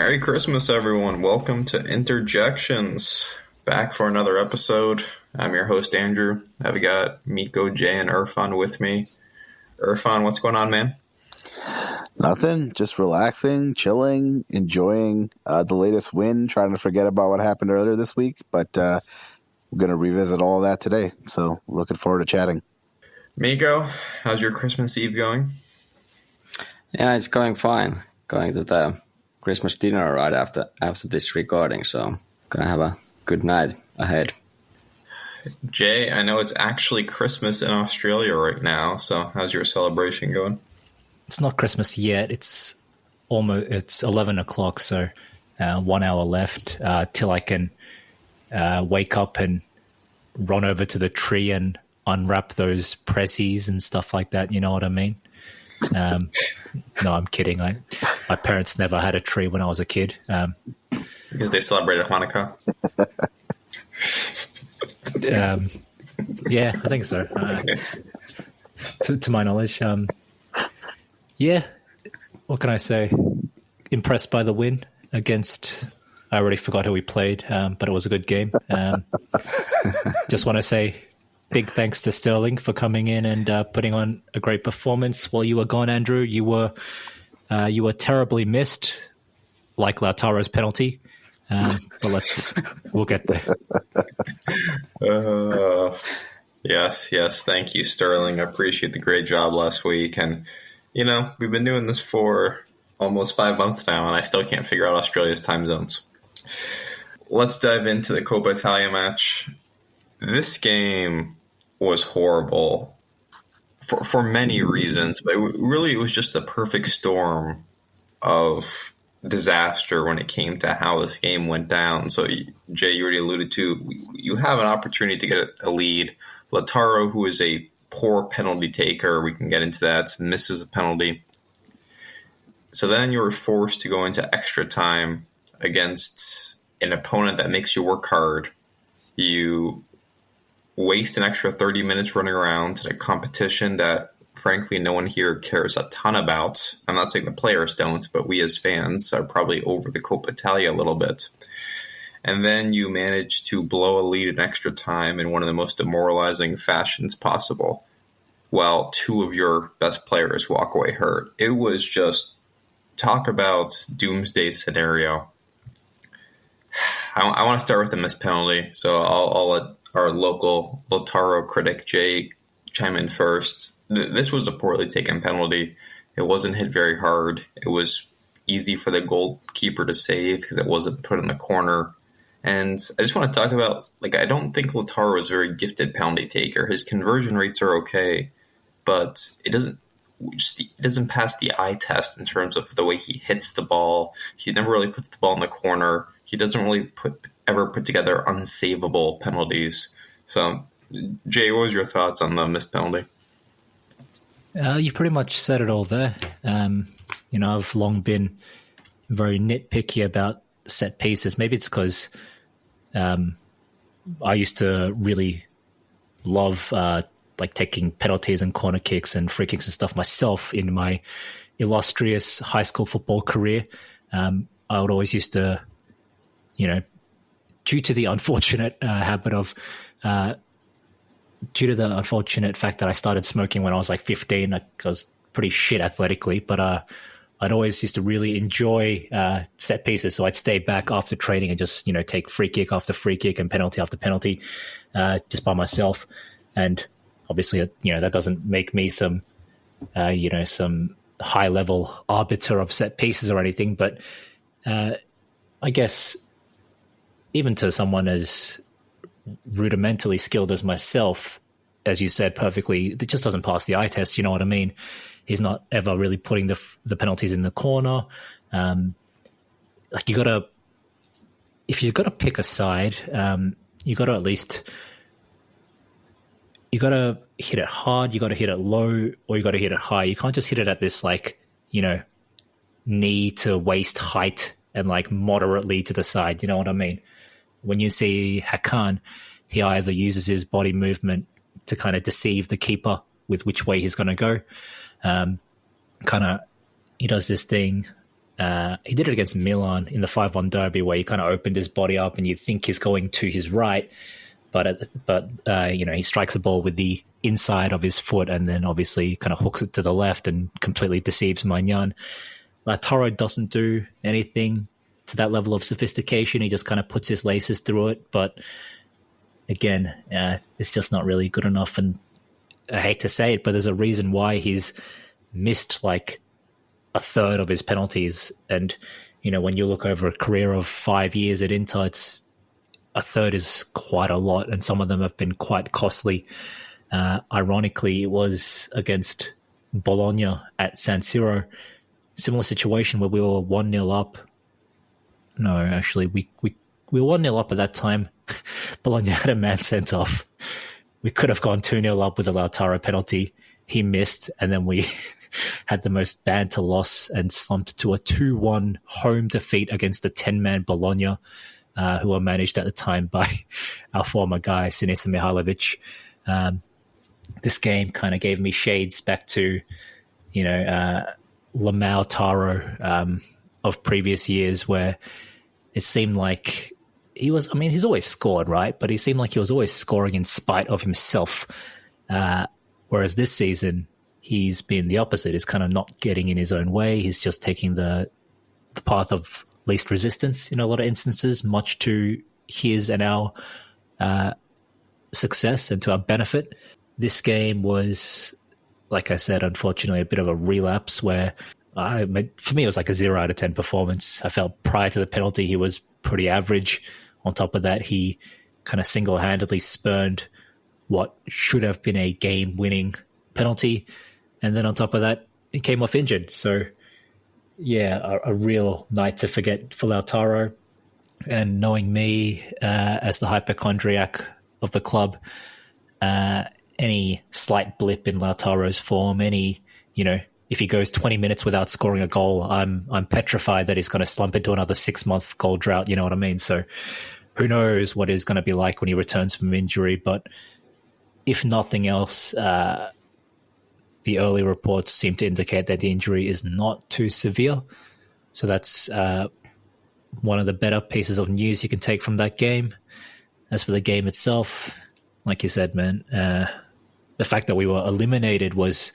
Merry Christmas, everyone. Welcome to Jections. Back for another episode. I'm your host, Andrew. I've got Miko, Jay, and Irfan with me. Irfan, what's going on, man? Nothing. Just relaxing, chilling, enjoying the latest win, trying to forget about what happened earlier this week. But we're going to revisit all of that today. So looking forward to chatting. Miko, how's your Christmas Eve going? Yeah, it's going fine. Going to the Christmas dinner right after this recording, so gonna have a good night ahead. Jay, I know it's actually Christmas in Australia right now, so how's your celebration going? It's not Christmas yet. It's 11 o'clock, so 1 hour left till I can wake up and run over to the tree and unwrap those pressies and stuff like that. You know what I mean? No, I'm kidding. My parents never had a tree when I was a kid. Because they celebrated Hanukkah? Yeah, I think so. To my knowledge. Yeah, what can I say? Impressed by the win against... I already forgot who we played, but it was a good game. Just want to say big thanks to Sterling for coming in and putting on a great performance. While you were gone, Andrew, you were terribly missed, like Lautaro's penalty. But we'll get there. Yes. Thank you, Sterling. I appreciate the great job last week. And, we've been doing this for almost 5 months now, and I still can't figure out Australia's time zones. Let's dive into the Coppa Italia match. This game was horrible for many reasons, but really it was just the perfect storm of disaster when it came to how this game went down. So, Jay, you already alluded to, you have an opportunity to get a lead. Lautaro, who is a poor penalty taker, we can get into that, misses a penalty. So then you were forced to go into extra time against an opponent that makes you work hard. You waste an extra 30 minutes running around in a competition that, frankly, no one here cares a ton about. I'm not saying the players don't, but we as fans are probably over the Coppa Italia a little bit. And then you manage to blow a lead in extra time in one of the most demoralizing fashions possible, while two of your best players walk away hurt. It was just, talk about doomsday scenario. I want to start with the missed penalty, so I'll let our local Lautaro critic, Jay, chime in first. This was a poorly taken penalty. It wasn't hit very hard. It was easy for the goalkeeper to save because it wasn't put in the corner. And I just want to talk about, I don't think Lautaro is a very gifted penalty taker. His conversion rates are okay, but it doesn't pass the eye test in terms of the way he hits the ball. He never really puts the ball in the corner. He doesn't really ever put together unsavable penalties. So, Jay, what was your thoughts on the missed penalty? You pretty much said it all there. I've long been very nitpicky about set pieces. Maybe it's because I used to really love taking penalties and corner kicks and free kicks and stuff myself in my illustrious high school football career. I would always used to, due to the unfortunate fact that I started smoking when I was 15, I was pretty shit athletically, but I'd always used to really enjoy set pieces. So I'd stay back after training and just, take free kick after free kick and penalty after penalty just by myself. And obviously, that doesn't make me some high-level arbiter of set pieces or anything. But I guess even to someone as rudimentarily skilled as myself, as you said perfectly, it just doesn't pass the eye test. You know what I mean? He's not ever really putting the penalties in the corner. If you've got to pick a side, you got to at least... You got to hit it hard, you got to hit it low, or you got to hit it high. You can't just hit it at this, knee to waist height and, moderately to the side. You know what I mean? When you see Hakan, he either uses his body movement to kind of deceive the keeper with which way he's going to go. He does this thing He did it against Milan in the 5-1 derby where he kind of opened his body up and you think he's going to his right, but he strikes a ball with the inside of his foot and then obviously kind of hooks it to the left and completely deceives Maignan. Lautaro doesn't do anything to that level of sophistication. He just kind of puts his laces through it, but again, it's just not really good enough. And I hate to say it, but there's a reason why he's missed like a third of his penalties. And, when you look over a career of 5 years at Inter, it's a third is quite a lot, and some of them have been quite costly. Ironically, it was against Bologna at San Siro. Similar situation where we were 1-0 up. No, actually, we were 1-0 up at that time. Bologna had a man sent off. We could have gone 2-0 up with a Lautaro penalty. He missed, and then we had the most banter loss and slumped to a 2-1 home defeat against the 10-man Bologna, who were managed at the time by our former guy, Sinisa Mihailovic. This game kind of gave me shades back to, Lautaro of previous years, where it seemed like he's always scored, right? But he seemed like he was always scoring in spite of himself. Whereas this season, he's been the opposite. He's kind of not getting in his own way. He's just taking the path of least resistance in a lot of instances, much to his and our success and to our benefit. This game was, like I said, unfortunately, a bit of a relapse where for me, it was like a 0 out of 10 performance. I felt prior to the penalty, he was pretty average. On top of that, he kind of single-handedly spurned what should have been a game-winning penalty. And then on top of that, he came off injured. So, yeah, a real night to forget for Lautaro. And knowing me as the hypochondriac of the club, any slight blip in Lautaro's form, if he goes 20 minutes without scoring a goal, I'm petrified that he's going to slump into another 6-month goal drought. You know what I mean? So who knows what it's going to be like when he returns from injury. But if nothing else, the early reports seem to indicate that the injury is not too severe. So that's one of the better pieces of news you can take from that game. As for the game itself, like you said, man, the fact that we were eliminated was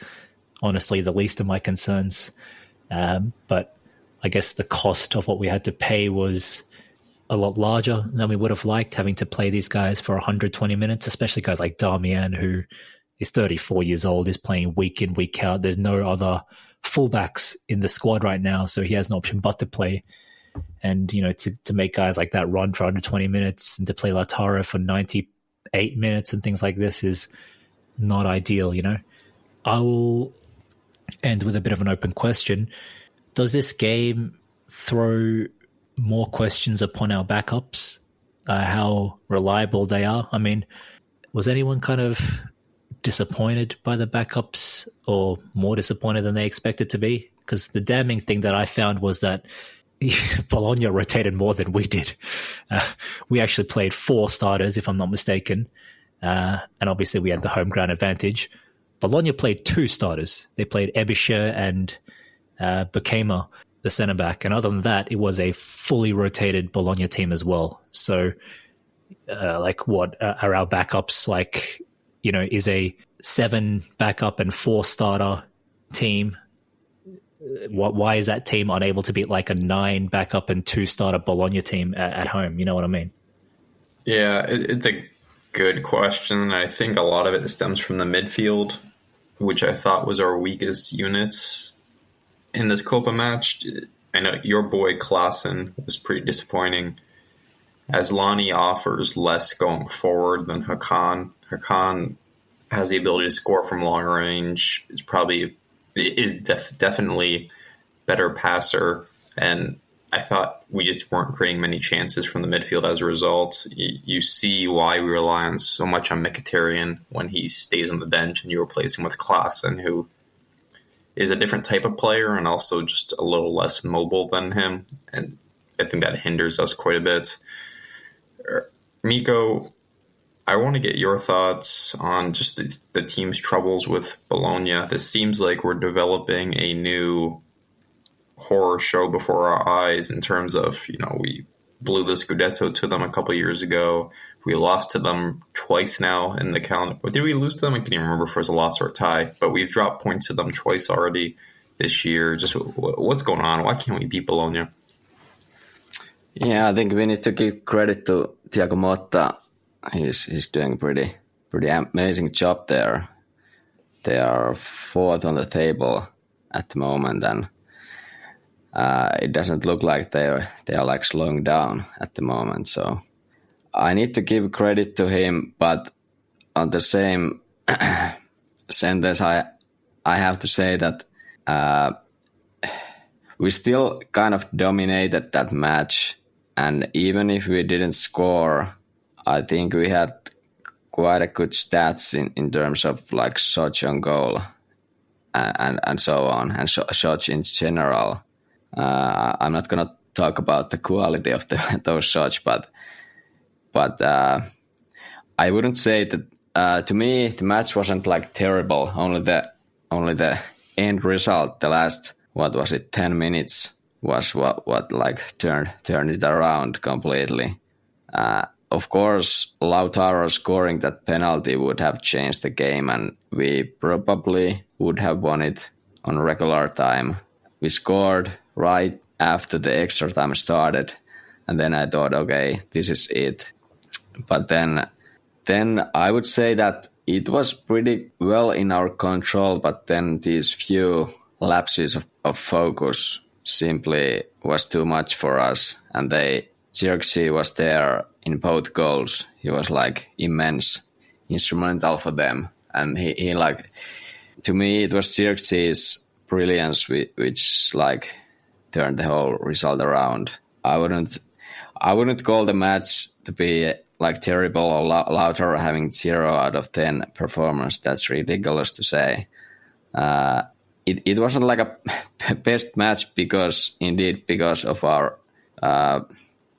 honestly the least of my concerns. But I guess the cost of what we had to pay was a lot larger than we would have liked, having to play these guys for 120 minutes, especially guys like Damian, who is 34 years old, is playing week in, week out. There's no other fullbacks in the squad right now, so he has an option but to play. And, to make guys like that run for 120 minutes and to play Lautaro for 98 minutes and things like this is not ideal, I will end with a bit of an open question. Does this game throw more questions upon our backups, how reliable they are? I mean, was anyone kind of disappointed by the backups or more disappointed than they expected to be? Because the damning thing that I found was that Bologna rotated more than we did. We actually played 4 starters, if I'm not mistaken, and obviously we had the home ground advantage. Bologna played 2 starters. They played Ebischer and Bukema, the centre-back. And other than that, it was a fully rotated Bologna team as well. So, what are our backups like? Is a 7 backup and 4 starter team? Why is that team unable to beat like a 9 backup and 2 starter Bologna team at home? You know what I mean? Yeah, it's a good question. I think a lot of it stems from the midfield, which I thought was our weakest units in this Coppa match. I know your boy Klaassen was pretty disappointing. Asllani offers less going forward than Hakan. Hakan has the ability to score from long range. Definitely better passer, and I thought we just weren't creating many chances from the midfield as a result. You see why we rely on so much on Mkhitaryan when he stays on the bench and you replace him with Klaassen, who is a different type of player and also just a little less mobile than him, and I think that hinders us quite a bit. Miko, I want to get your thoughts on just the team's troubles with Bologna. This seems like we're developing a new horror show before our eyes in terms of, we blew the Scudetto to them a couple years ago. We lost to them twice now in the calendar. Or did we lose to them? I can't even remember if it was a loss or a tie. But we've dropped points to them twice already this year. Just what's going on? Why can't we beat Bologna? Yeah, I think we need to give credit to Thiago Motta. He's doing pretty amazing job there. They are fourth on the table at the moment, and it doesn't look like they are like slowing down at the moment. So I need to give credit to him, but on the same sentence, I have to say that we still kind of dominated that match, and even if we didn't score, I think we had quite a good stats in terms of like shots on goal and so on, and shots in general. I'm not gonna talk about the quality of those shots, but I wouldn't say that. To me, the match wasn't like terrible. Only the end result, the last 10 minutes was what like turned it around completely. Of course, Lautaro scoring that penalty would have changed the game, and we probably would have won it on regular time. We scored right after the extra time started, and then I thought, okay, this is it. But then I would say that it was pretty well in our control, but then these few lapses of focus simply was too much for us, and Jections was there in both goals. He was like immense, instrumental for them, and he like, to me it was Jections' brilliance which like turned the whole result around. I wouldn't call the match to be like terrible or Lautaro having 0 out of 10 performance. That's ridiculous to say. It wasn't like a best match because of our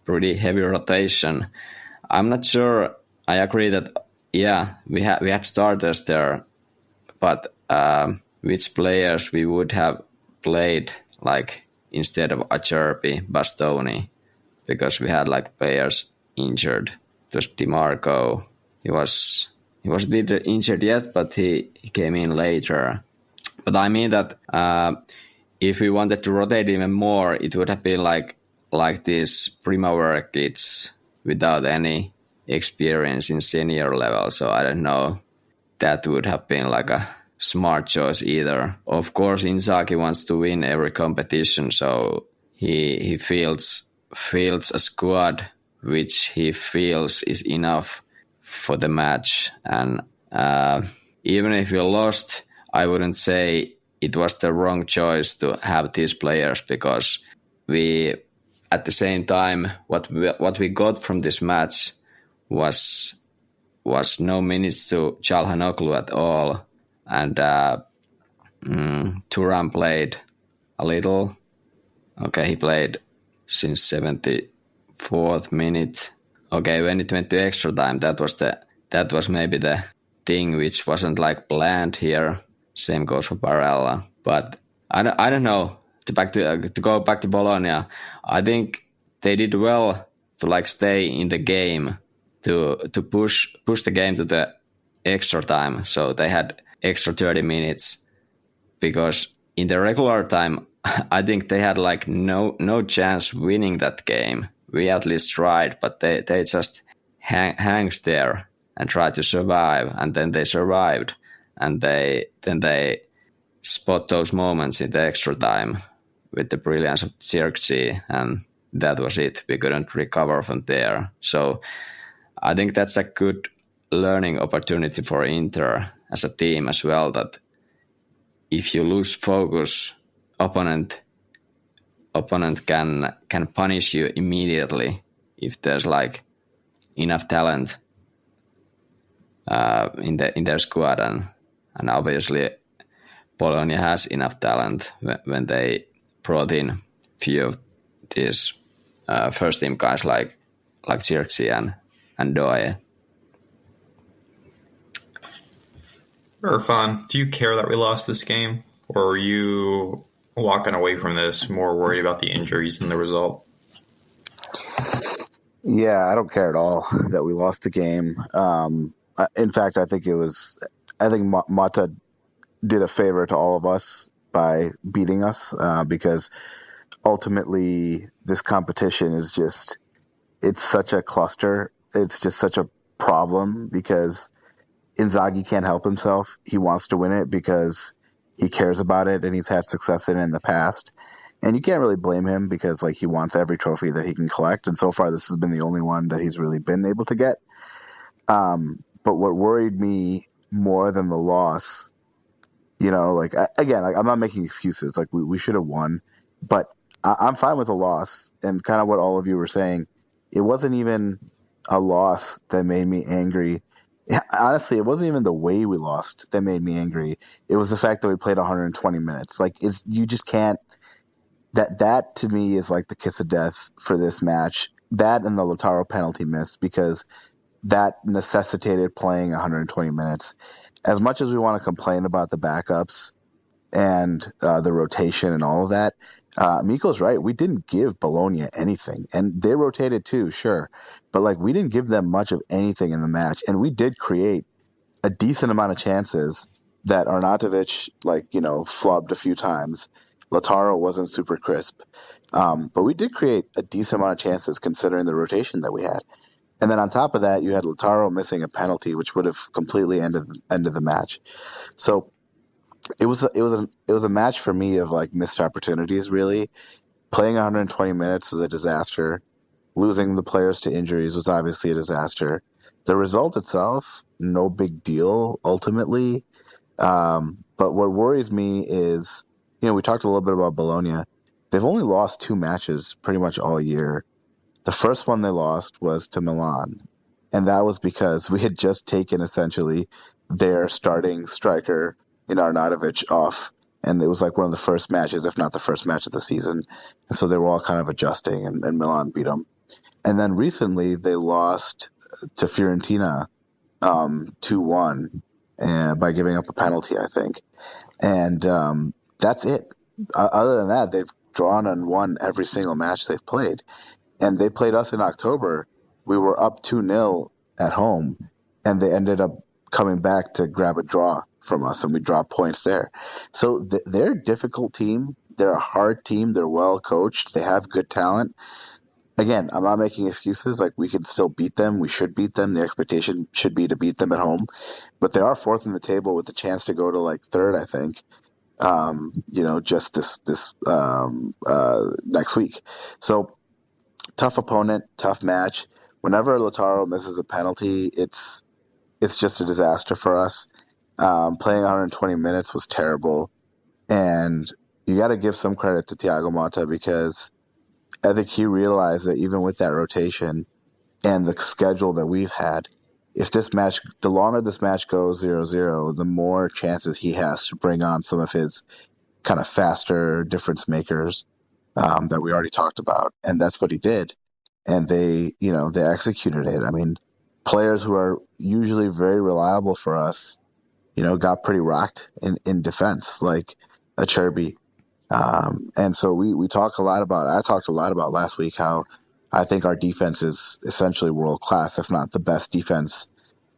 pretty heavy rotation. I'm not sure. I agree that we had starters there, but which players we would have played like instead of Acerbi, Bastoni, because we had like players injured. It was DiMarco. He wasn't injured yet, but he came in later. But I mean that if we wanted to rotate even more, it would have been like these Primavera kids without any experience in senior level. So I don't know. That would have been like a smart choice either. Of course, Inzaghi wants to win every competition, so he fields a squad which he feels is enough for the match. And even if we lost, I wouldn't say it was the wrong choice to have these players, because we, at the same time, what we got from this match was no minutes to Çalhanoğlu at all, and Thuram played a little. Okay, he played since 74th minute. Okay, when it went to extra time, that was maybe the thing which wasn't like planned here. Same goes for Barella, but I don't know. To go back to Bologna, I think they did well to like stay in the game, to push the game to the extra time. So they had extra 30 minutes, because in the regular time, I think they had like no chance winning that game. We at least tried, but they just hanged there and tried to survive, and then they survived, and then they spot those moments in the extra time with the brilliance of Jections, and that was it. We couldn't recover from there. So I think that's a good learning opportunity for Inter as a team as well, that if you lose focus, opponent can punish you immediately if there's like enough talent in their squad, and obviously Bologna has enough talent when they brought in few of these first team guys like Jections and Doe. Irfan, do you care that we lost this game, or were you walking away from this more worried about the injuries than the result. Yeah, I don't care at all that we lost the game. In fact, I think Mata did a favor to all of us by beating us because ultimately this competition is just, it's such a cluster. It's just such a problem because Inzaghi can't help himself. He wants to win it because he cares about it and he's had success in it in the past. And you can't really blame him because like he wants every trophy that he can collect. And so far, this has been the only one that he's really been able to get. But what worried me more than the loss, I'm not making excuses. Like we should have won, but I'm fine with the loss. And kind of what all of you were saying, it wasn't even a loss that made me angry. Honestly, it wasn't even the way we lost that made me angry. It was the fact that we played 120 minutes. Like you just can't. That to me is like the kiss of death for this match. That and the Lautaro penalty miss, because that necessitated playing 120 minutes. As much as we want to complain about the backups and the rotation and all of that, Miko's right. We didn't give Bologna anything, and they rotated too, sure, but like we didn't give them much of anything in the match, and we did create a decent amount of chances that Arnautovic flubbed a few times. Lautaro wasn't super crisp, but we did create a decent amount of chances considering the rotation that we had. And then on top of that, you had Lautaro missing a penalty, which would have completely ended the match. So it was a match for me of like missed opportunities. Really, playing 120 minutes was a disaster. Losing the players to injuries was obviously a disaster. The result itself, no big deal ultimately. But what worries me is, we talked a little bit about Bologna. They've only lost 2 matches pretty much all year. The first one they lost was to Milan, and that was because we had just taken essentially their starting striker in Arnautovic off, and it was like one of the first matches, if not the first match of the season, and so they were all kind of adjusting, and Milan beat them. And then recently they lost to Fiorentina 2-1 by giving up a penalty, I think, and that's it. Other than that, they've drawn and won every single match they've played. And they played us in October. We were up 2-0 at home, and they ended up coming back to grab a draw from us, and we dropped points there. So they're a difficult team. They're a hard team. They're well coached. They have good talent. Again, I'm not making excuses. Like, we can still beat them. We should beat them. The expectation should be to beat them at home. But they are 4th in the table with the chance to go to like 3rd, I think. Just this next week. So tough opponent, tough match. Whenever Lautaro misses a penalty, it's just a disaster for us. Playing 120 minutes was terrible, and you got to give some credit to Thiago Motta because I think he realized that even with that rotation and the schedule that we've had, if the longer this match goes 0-0, the more chances he has to bring on some of his kind of faster difference makers that we already talked about. And that's what he did. And they executed it. I mean, players who are usually very reliable for us, got pretty rocked in defense, like Acerbi. And so I talked a lot about last week how I think our defense is essentially world class, if not the best defense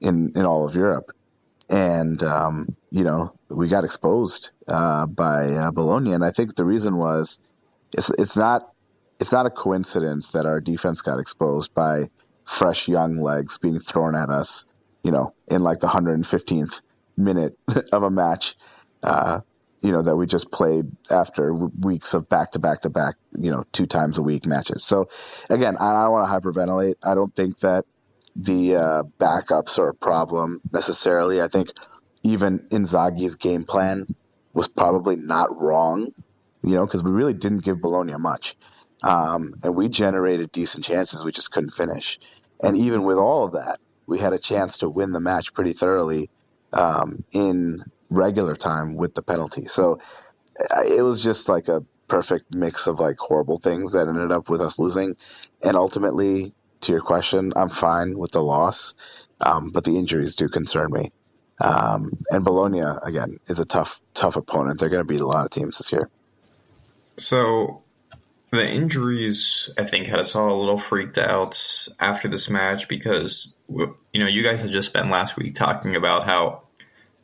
in all of Europe. And, we got exposed by Bologna. And I think the reason was it's not a coincidence that our defense got exposed by fresh young legs being thrown at us, in like the 115th minute of a match, that we just played after weeks of back-to-back-to-back, 2 times a week matches. So again, I don't want to hyperventilate. I don't think that the backups are a problem necessarily. I think even Inzaghi's game plan was probably not wrong, because we really didn't give Bologna much. And we generated decent chances. We just couldn't finish. And even with all of that, we had a chance to win the match pretty thoroughly in regular time with the penalty. So it was just like a perfect mix of like horrible things that ended up with us losing. And ultimately, to your question, I'm fine with the loss, but the injuries do concern me. And Bologna, again, is a tough opponent. They're going to beat a lot of teams this year. So the injuries, I think, had us all a little freaked out after this match because, you guys had just spent last week talking about how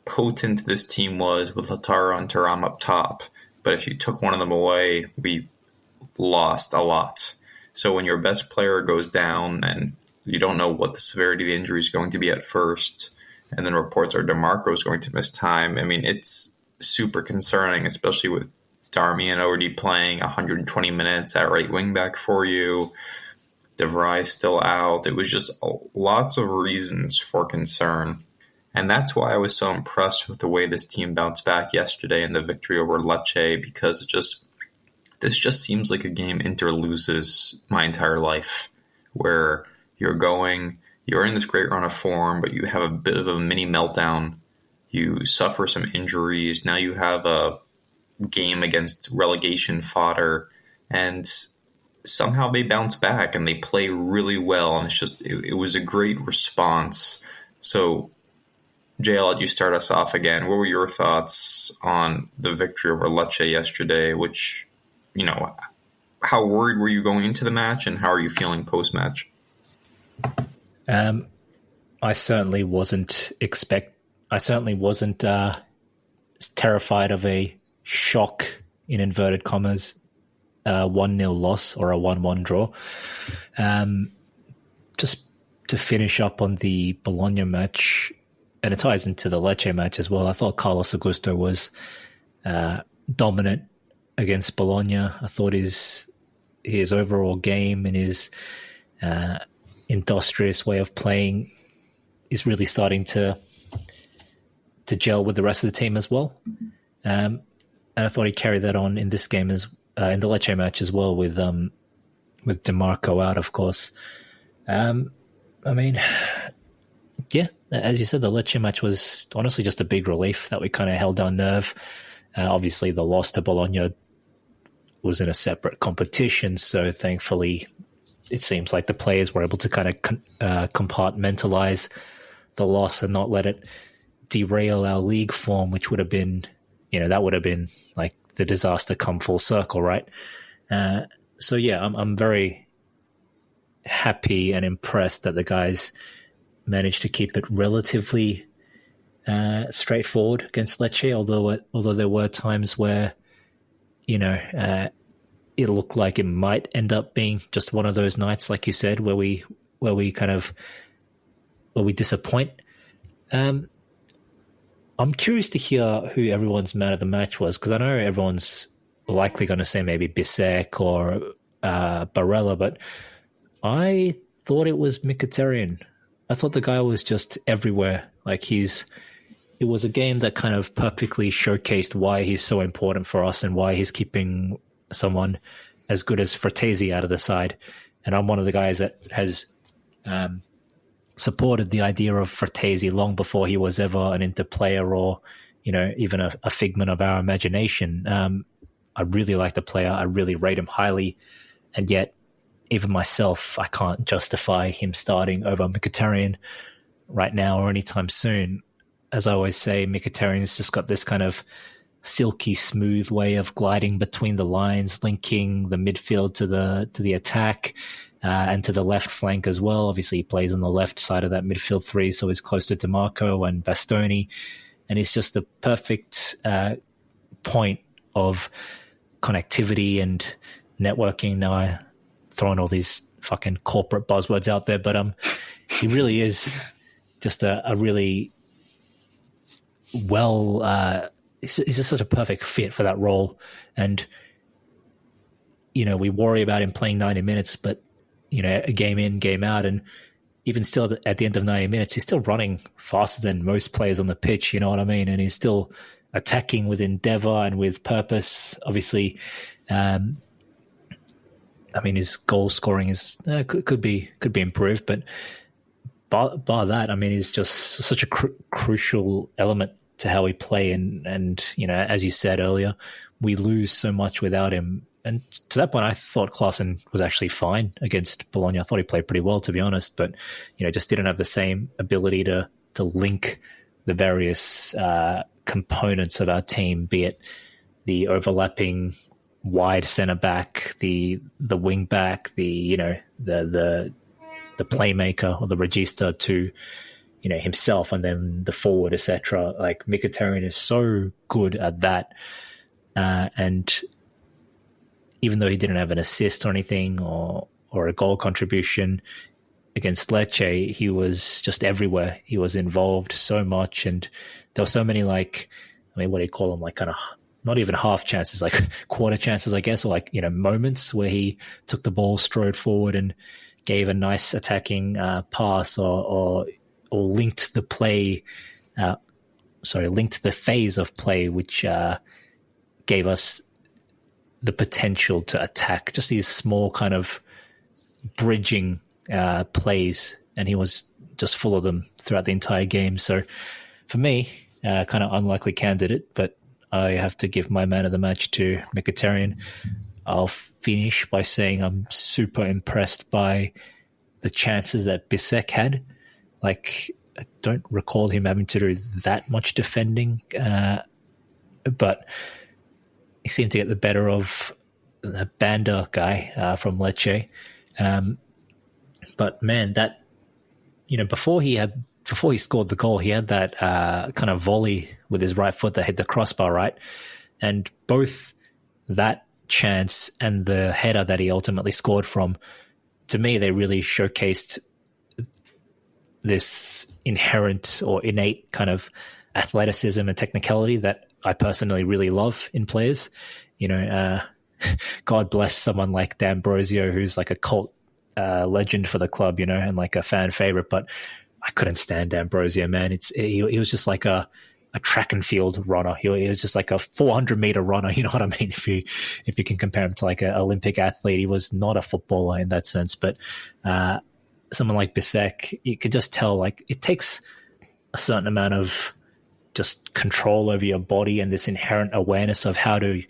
potent this team was with Lautaro and Thuram up top. But if you took one of them away, we lost a lot. So when your best player goes down and you don't know what the severity of the injury is going to be at first, and then reports are DeMarco is going to miss time, I mean, it's super concerning, especially with Darmian already playing 120 minutes at right wing back for you. De Vrij still out. It was just lots of reasons for concern. And that's why I was so impressed with the way this team bounced back yesterday in the victory over Lecce, because this just seems like a game Inter loses my entire life, where you're in this great run of form, but you have a bit of a mini meltdown. You suffer some injuries. Now you have a game against relegation fodder, and somehow they bounce back and they play really well. And it was a great response. So, Jay, I'll let you start us off again. What were your thoughts on the victory over Lecce yesterday? Which, how worried were you going into the match, and how are you feeling post-match? I certainly wasn't terrified of a shock, in inverted commas, 1-0 loss or a 1-1 draw. Just to finish up on the Bologna match, and it ties into the Lecce match as well, I thought Carlos Augusto was dominant against Bologna. I thought his overall game and his industrious way of playing is really starting to gel with the rest of the team as well. And I thought he carried that on in this game in the Lecce match as well, with DeMarco out, of course. I mean, yeah, as you said, the Lecce match was honestly just a big relief that we kind of held our nerve. Obviously, the loss to Bologna was in a separate competition, so thankfully it seems like the players were able to kind of compartmentalize the loss and not let it derail our league form, which would have been, that would have been like the disaster come full circle, right? So yeah, I'm very happy and impressed that the guys managed to keep it relatively straightforward against Lecce, although there were times where, it looked like it might end up being just one of those nights, like you said, where we disappoint. I'm curious to hear who everyone's man of the match was, because I know everyone's likely going to say maybe Bisek or Barella, but I thought it was Mkhitaryan. I thought the guy was just everywhere. It was a game that kind of perfectly showcased why he's so important for us and why he's keeping someone as good as Fratesi out of the side. And I'm one of the guys that has supported the idea of Fratesi long before he was ever an Inter player or, even a figment of our imagination. I really like the player. I really rate him highly. And yet, even myself, I can't justify him starting over Mkhitaryan right now or anytime soon. As I always say, Mkhitaryan's just got this kind of silky smooth way of gliding between the lines, linking the midfield to the attack and to the left flank as well. Obviously, he plays on the left side of that midfield three, so he's close to DeMarco and Bastoni, and he's just the perfect point of connectivity and networking. Now I throwing all these fucking corporate buzzwords out there, but he really is just a really he's just such a perfect fit for that role. And we worry about him playing 90 minutes, but a game in, game out, and even still at the end of 90 minutes, he's still running faster than most players on the pitch, you know what I mean? And he's still attacking with endeavor and with purpose. Obviously, his goal scoring is could be improved, but bar that, he's just such a crucial element to how we play. And as you said earlier, we lose so much without him. And to that point, I thought Klaassen was actually fine against Bologna. I thought he played pretty well, to be honest, but just didn't have the same ability to link the various components of our team, be it the overlapping wide centre back, the wing back, the playmaker or the regista to himself, and then the forward, etc. Like Mkhitaryan is so good at that, and even though he didn't have an assist or anything or a goal contribution against Lecce, he was just everywhere. He was involved so much, and there were so many, like, I mean, what do you call them? Like kind of not even half chances, like quarter chances, I guess, or like, moments where he took the ball, strode forward and gave a nice attacking pass or linked the play, linked the phase of play, which gave us the potential to attack. Just these small kind of bridging plays, and he was just full of them throughout the entire game. So for me, kind of unlikely candidate, but I have to give my man of the match to Mkhitaryan. I'll finish by saying I'm super impressed by the chances that Bisek had. Like, I don't recall him having to do that much defending, but he seemed to get the better of the Banda guy from Lecce. But man, that before he scored the goal, he had that kind of volley with his right foot that hit the crossbar, right? And both that chance and the header that he ultimately scored from, to me, they really showcased this inherent or innate kind of athleticism and technicality that I personally really love in players. God bless someone like D'Ambrosio, who's like a cult legend for the club, and like a fan favorite, but I couldn't stand D'Ambrosio, man. He was just like a track and field runner. He was just like a 400-meter runner. You know what I mean? If you can compare him to like an Olympic athlete, he was not a footballer in that sense. But someone like Bisek, you could just tell, like, it takes a certain amount of just control over your body and this inherent awareness of how to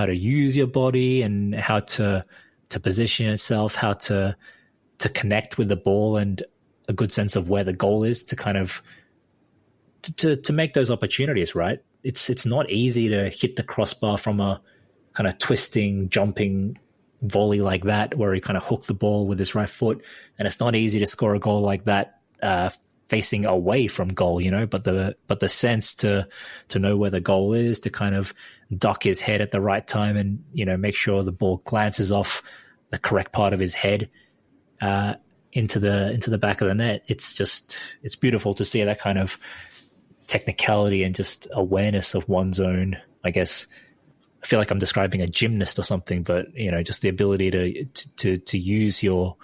use your body and how to position yourself, how to connect with the ball, and a good sense of where the goal is to kind of to make those opportunities, right? It's not easy to hit the crossbar from a kind of twisting, jumping volley like that, where he kind of hooked the ball with his right foot, and it's not easy to score a goal like that facing away from goal, but the sense to know where the goal is, to kind of duck his head at the right time and make sure the ball glances off the correct part of his head into the back of the net. It's beautiful to see that kind of technicality and just awareness of one's own, I guess. I feel like I'm describing a gymnast or something, but just the ability to use your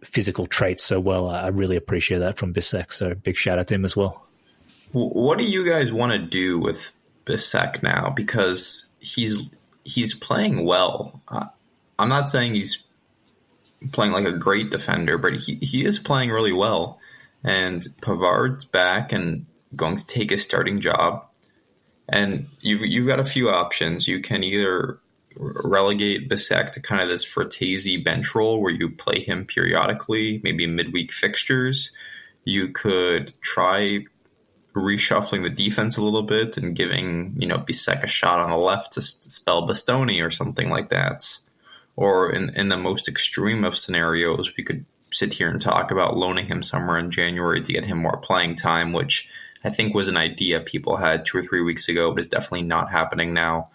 physical traits so well. I really appreciate that from Bisek. So big shout out to him as well. What do you guys want to do with Bisek now? Because he's playing well. I'm not saying he's playing like a great defender, but he is playing really well. And Pavard's back and going to take his starting job. And you've got a few options. You can either relegate Bisek to kind of this Fratesi bench role where you play him periodically, maybe midweek fixtures. You could try reshuffling the defense a little bit and giving, Bisek a shot on the left to spell Bastoni or something like that. Or in the most extreme of scenarios, we could sit here and talk about loaning him somewhere in January to get him more playing time, which I think was an idea people had 2 or 3 weeks ago, but it's definitely not happening now.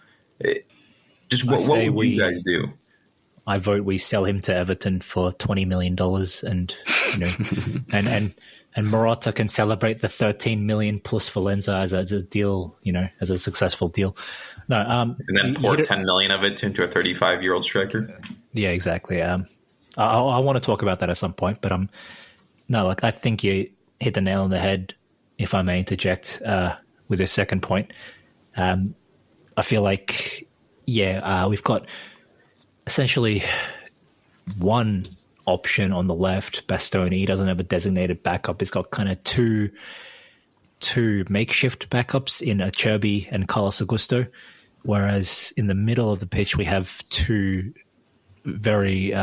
What would you guys do? I vote we sell him to Everton for $20 million, and and Morata can celebrate the 13 million plus Valenza as a deal, as a successful deal. No, and then pour 10 million of it into a 35-year-old striker. Yeah, exactly. I want to talk about that at some point, but I think you hit the nail on the head. If I may interject with a second point, I feel like, we've got essentially one option on the left, Bastoni. He doesn't have a designated backup. He's got kind of two makeshift backups in Acerbi and Carlos Augusto, whereas in the middle of the pitch we have two very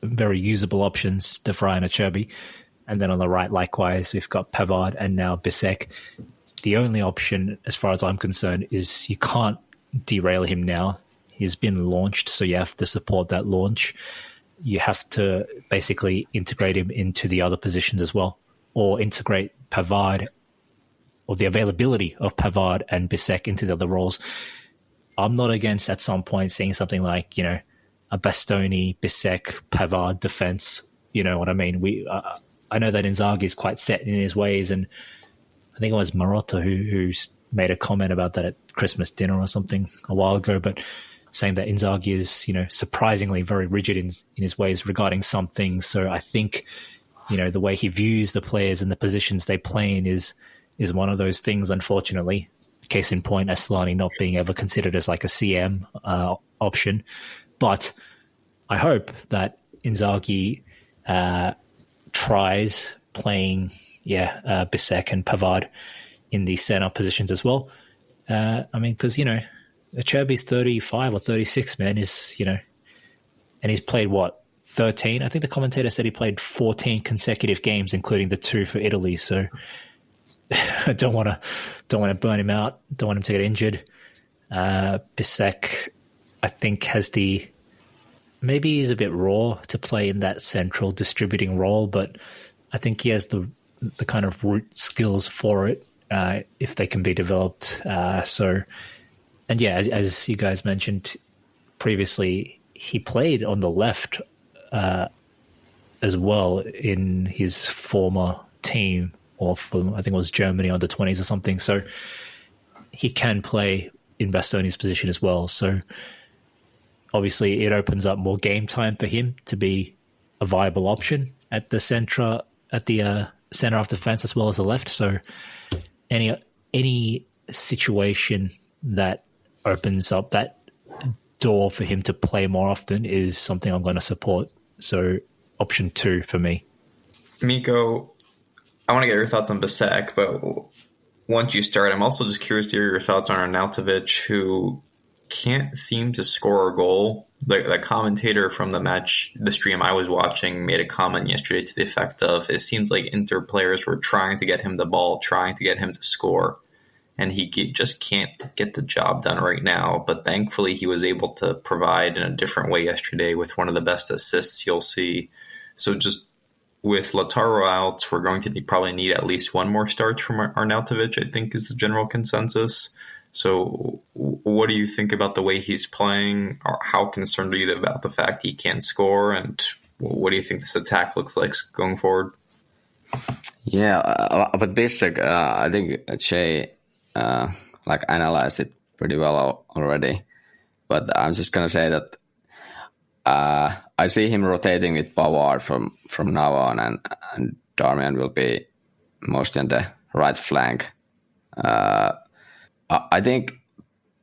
usable options, De Vrij and Acerbi. And then on the right, likewise, we've got Pavard and now Bisek. The only option, as far as I'm concerned, is you can't derail him now. He's been launched, so you have to support that launch. You have to basically integrate him into the other positions as well, or integrate Pavard or the availability of Pavard and Bissek into the other roles. I'm not against at some point seeing something like, a Bastoni, Bissek, Pavard defense. You know what I mean? I know that Inzaghi is quite set in his ways, and I think it was Marotta who made a comment about that at Christmas dinner or something a while ago, but saying that Inzaghi is, surprisingly very rigid in his ways regarding some things. So I think, the way he views the players and the positions they play in is one of those things, unfortunately. Case in point, Asllani not being ever considered as like a CM option. But I hope that Inzaghi tries playing, Bissek and Pavard in the centre positions as well. Because, Acerbi's 35 or 36, man, and he's played, 13? I think the commentator said he played 14 consecutive games, including the 2 for Italy. So I don't want to burn him out. Don't want him to get injured. Bissek, I think, maybe he's a bit raw to play in that central distributing role, but I think he has the kind of root skills for it if they can be developed. As you guys mentioned previously, he played on the left as well in his former team, or I think it was Germany under 20s or something. So he can play in Bastoni's position as well. So obviously it opens up more game time for him to be a viable option at the center of defense as well as the left. So any situation that opens up that door for him to play more often is something I'm going to support. So option 2 for me. Miko, I want to get your thoughts on Bissek, but once you start, I'm also just curious to hear your thoughts on Arnautovic, who can't seem to score a goal. The commentator from the stream I was watching, made a comment yesterday to the effect of, it seems like Inter players were trying to get him the ball, trying to get him to score, and he just can't get the job done right now. But thankfully, he was able to provide in a different way yesterday with one of the best assists you'll see. So just with Lautaro out, we're going to probably need at least one more start from Arnautovic, I think is the general consensus. So what do you think about the way he's playing? Or how concerned are you about the fact he can't score? And what do you think this attack looks like going forward? Yeah, but Bissek, I think Jay analyzed it pretty well already. But I'm just going to say that I see him rotating with Pavard from now on, and Darmian will be mostly on the right flank. I think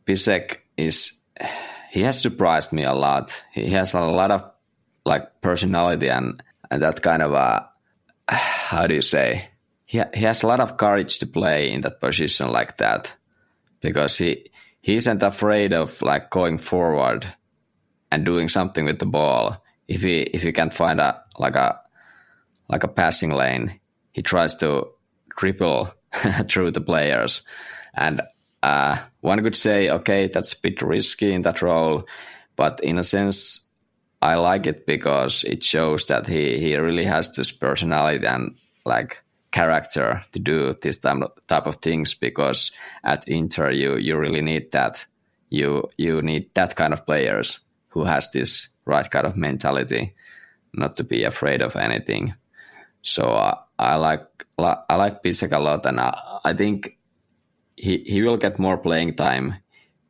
Bissek he has surprised me a lot. He has a lot of personality and that kind of how do you say? He has a lot of courage to play in that position like that, because he isn't afraid of going forward and doing something with the ball. If he can find a passing lane, he tries to dribble through the players. And one could say, okay, that's a bit risky in that role, but in a sense, I like it because it shows that he really has this personality and character to do this type of things, because at Inter you really need that. You need that kind of players who has this right kind of mentality, not to be afraid of anything. So I like Bissek a lot, and I think he will get more playing time,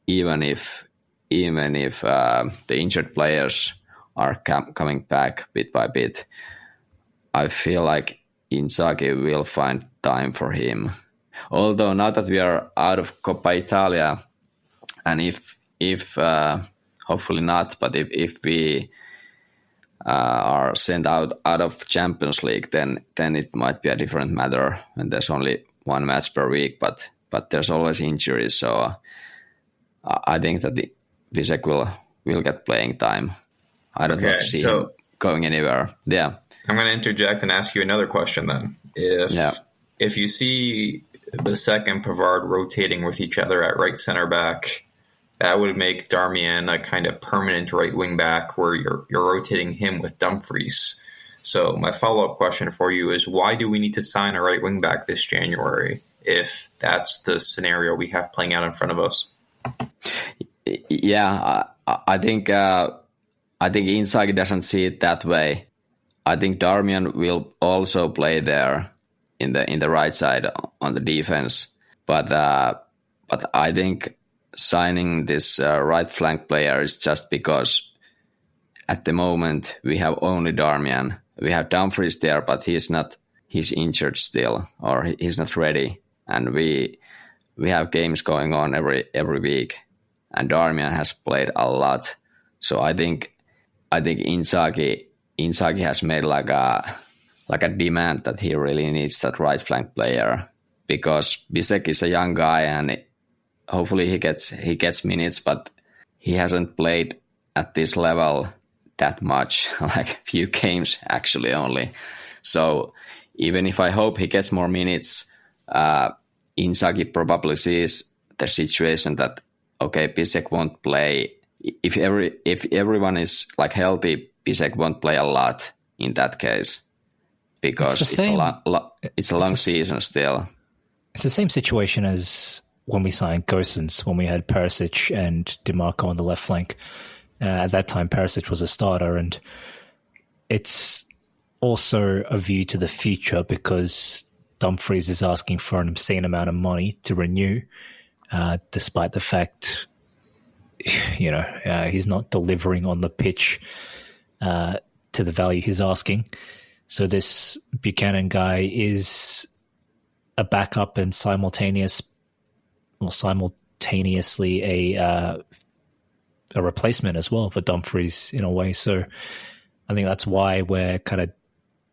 even if the injured players are coming back bit by bit. I feel like Inzaghi will find time for him. Although now that we are out of Coppa Italia, and if hopefully not, but if we are sent out of Champions League, then it might be a different matter, and there's only one match per week, but there's always injuries, so I think that the Bissek will get playing time. I don't see him going anywhere. Yeah. I'm going to interject and ask you another question then. If you see Bissek and Pavard rotating with each other at right center back, that would make Darmian a kind of permanent right wing back where you're rotating him with Dumfries. So my follow-up question for you is, why do we need to sign a right wing back this January if that's the scenario we have playing out in front of us? Yeah, I think Inzaghi doesn't see it that way. I think Darmian will also play there in the right side on the defense, but I think signing this right flank player is just because at the moment we have only Darmian. We have Dumfries there, but he's injured still, or he's not ready, and we have games going on every week, and Darmian has played a lot. So I think Inzaghi has made like a demand that he really needs that right flank player, because Bisek is a young guy and hopefully he gets minutes, but he hasn't played at this level that much, like few games actually only. So even if I hope he gets more minutes, Inzaghi probably sees the situation that, okay, Bisek won't play. If everyone is like healthy, Bisek won't play a lot in that case, because it's a long season still. It's the same situation as when we signed Gosens, when we had Perisic and DiMarco on the left flank. At that time, Perisic was a starter, and it's also a view to the future because Dumfries is asking for an obscene amount of money to renew, despite the fact, he's not delivering on the pitch to the value he's asking. So this Buchanan guy is a backup and simultaneously a replacement as well for Dumfries in a way. So I think that's why we're kind of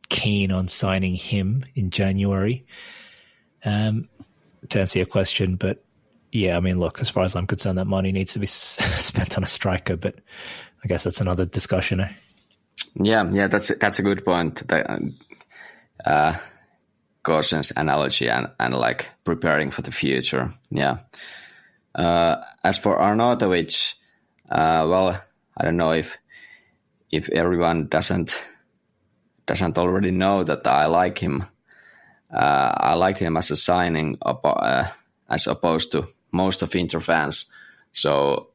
keen on signing him in January. To answer your question, but yeah, I mean, look, as far as I'm concerned, that money needs to be spent on a striker, but I guess that's another discussion. Eh? Yeah, that's a good point. Gosens analogy and like preparing for the future. Yeah. As for Arnautovic, well, I don't know if everyone doesn't already know that I like him. I liked him as a signing as opposed to most of Inter fans. So,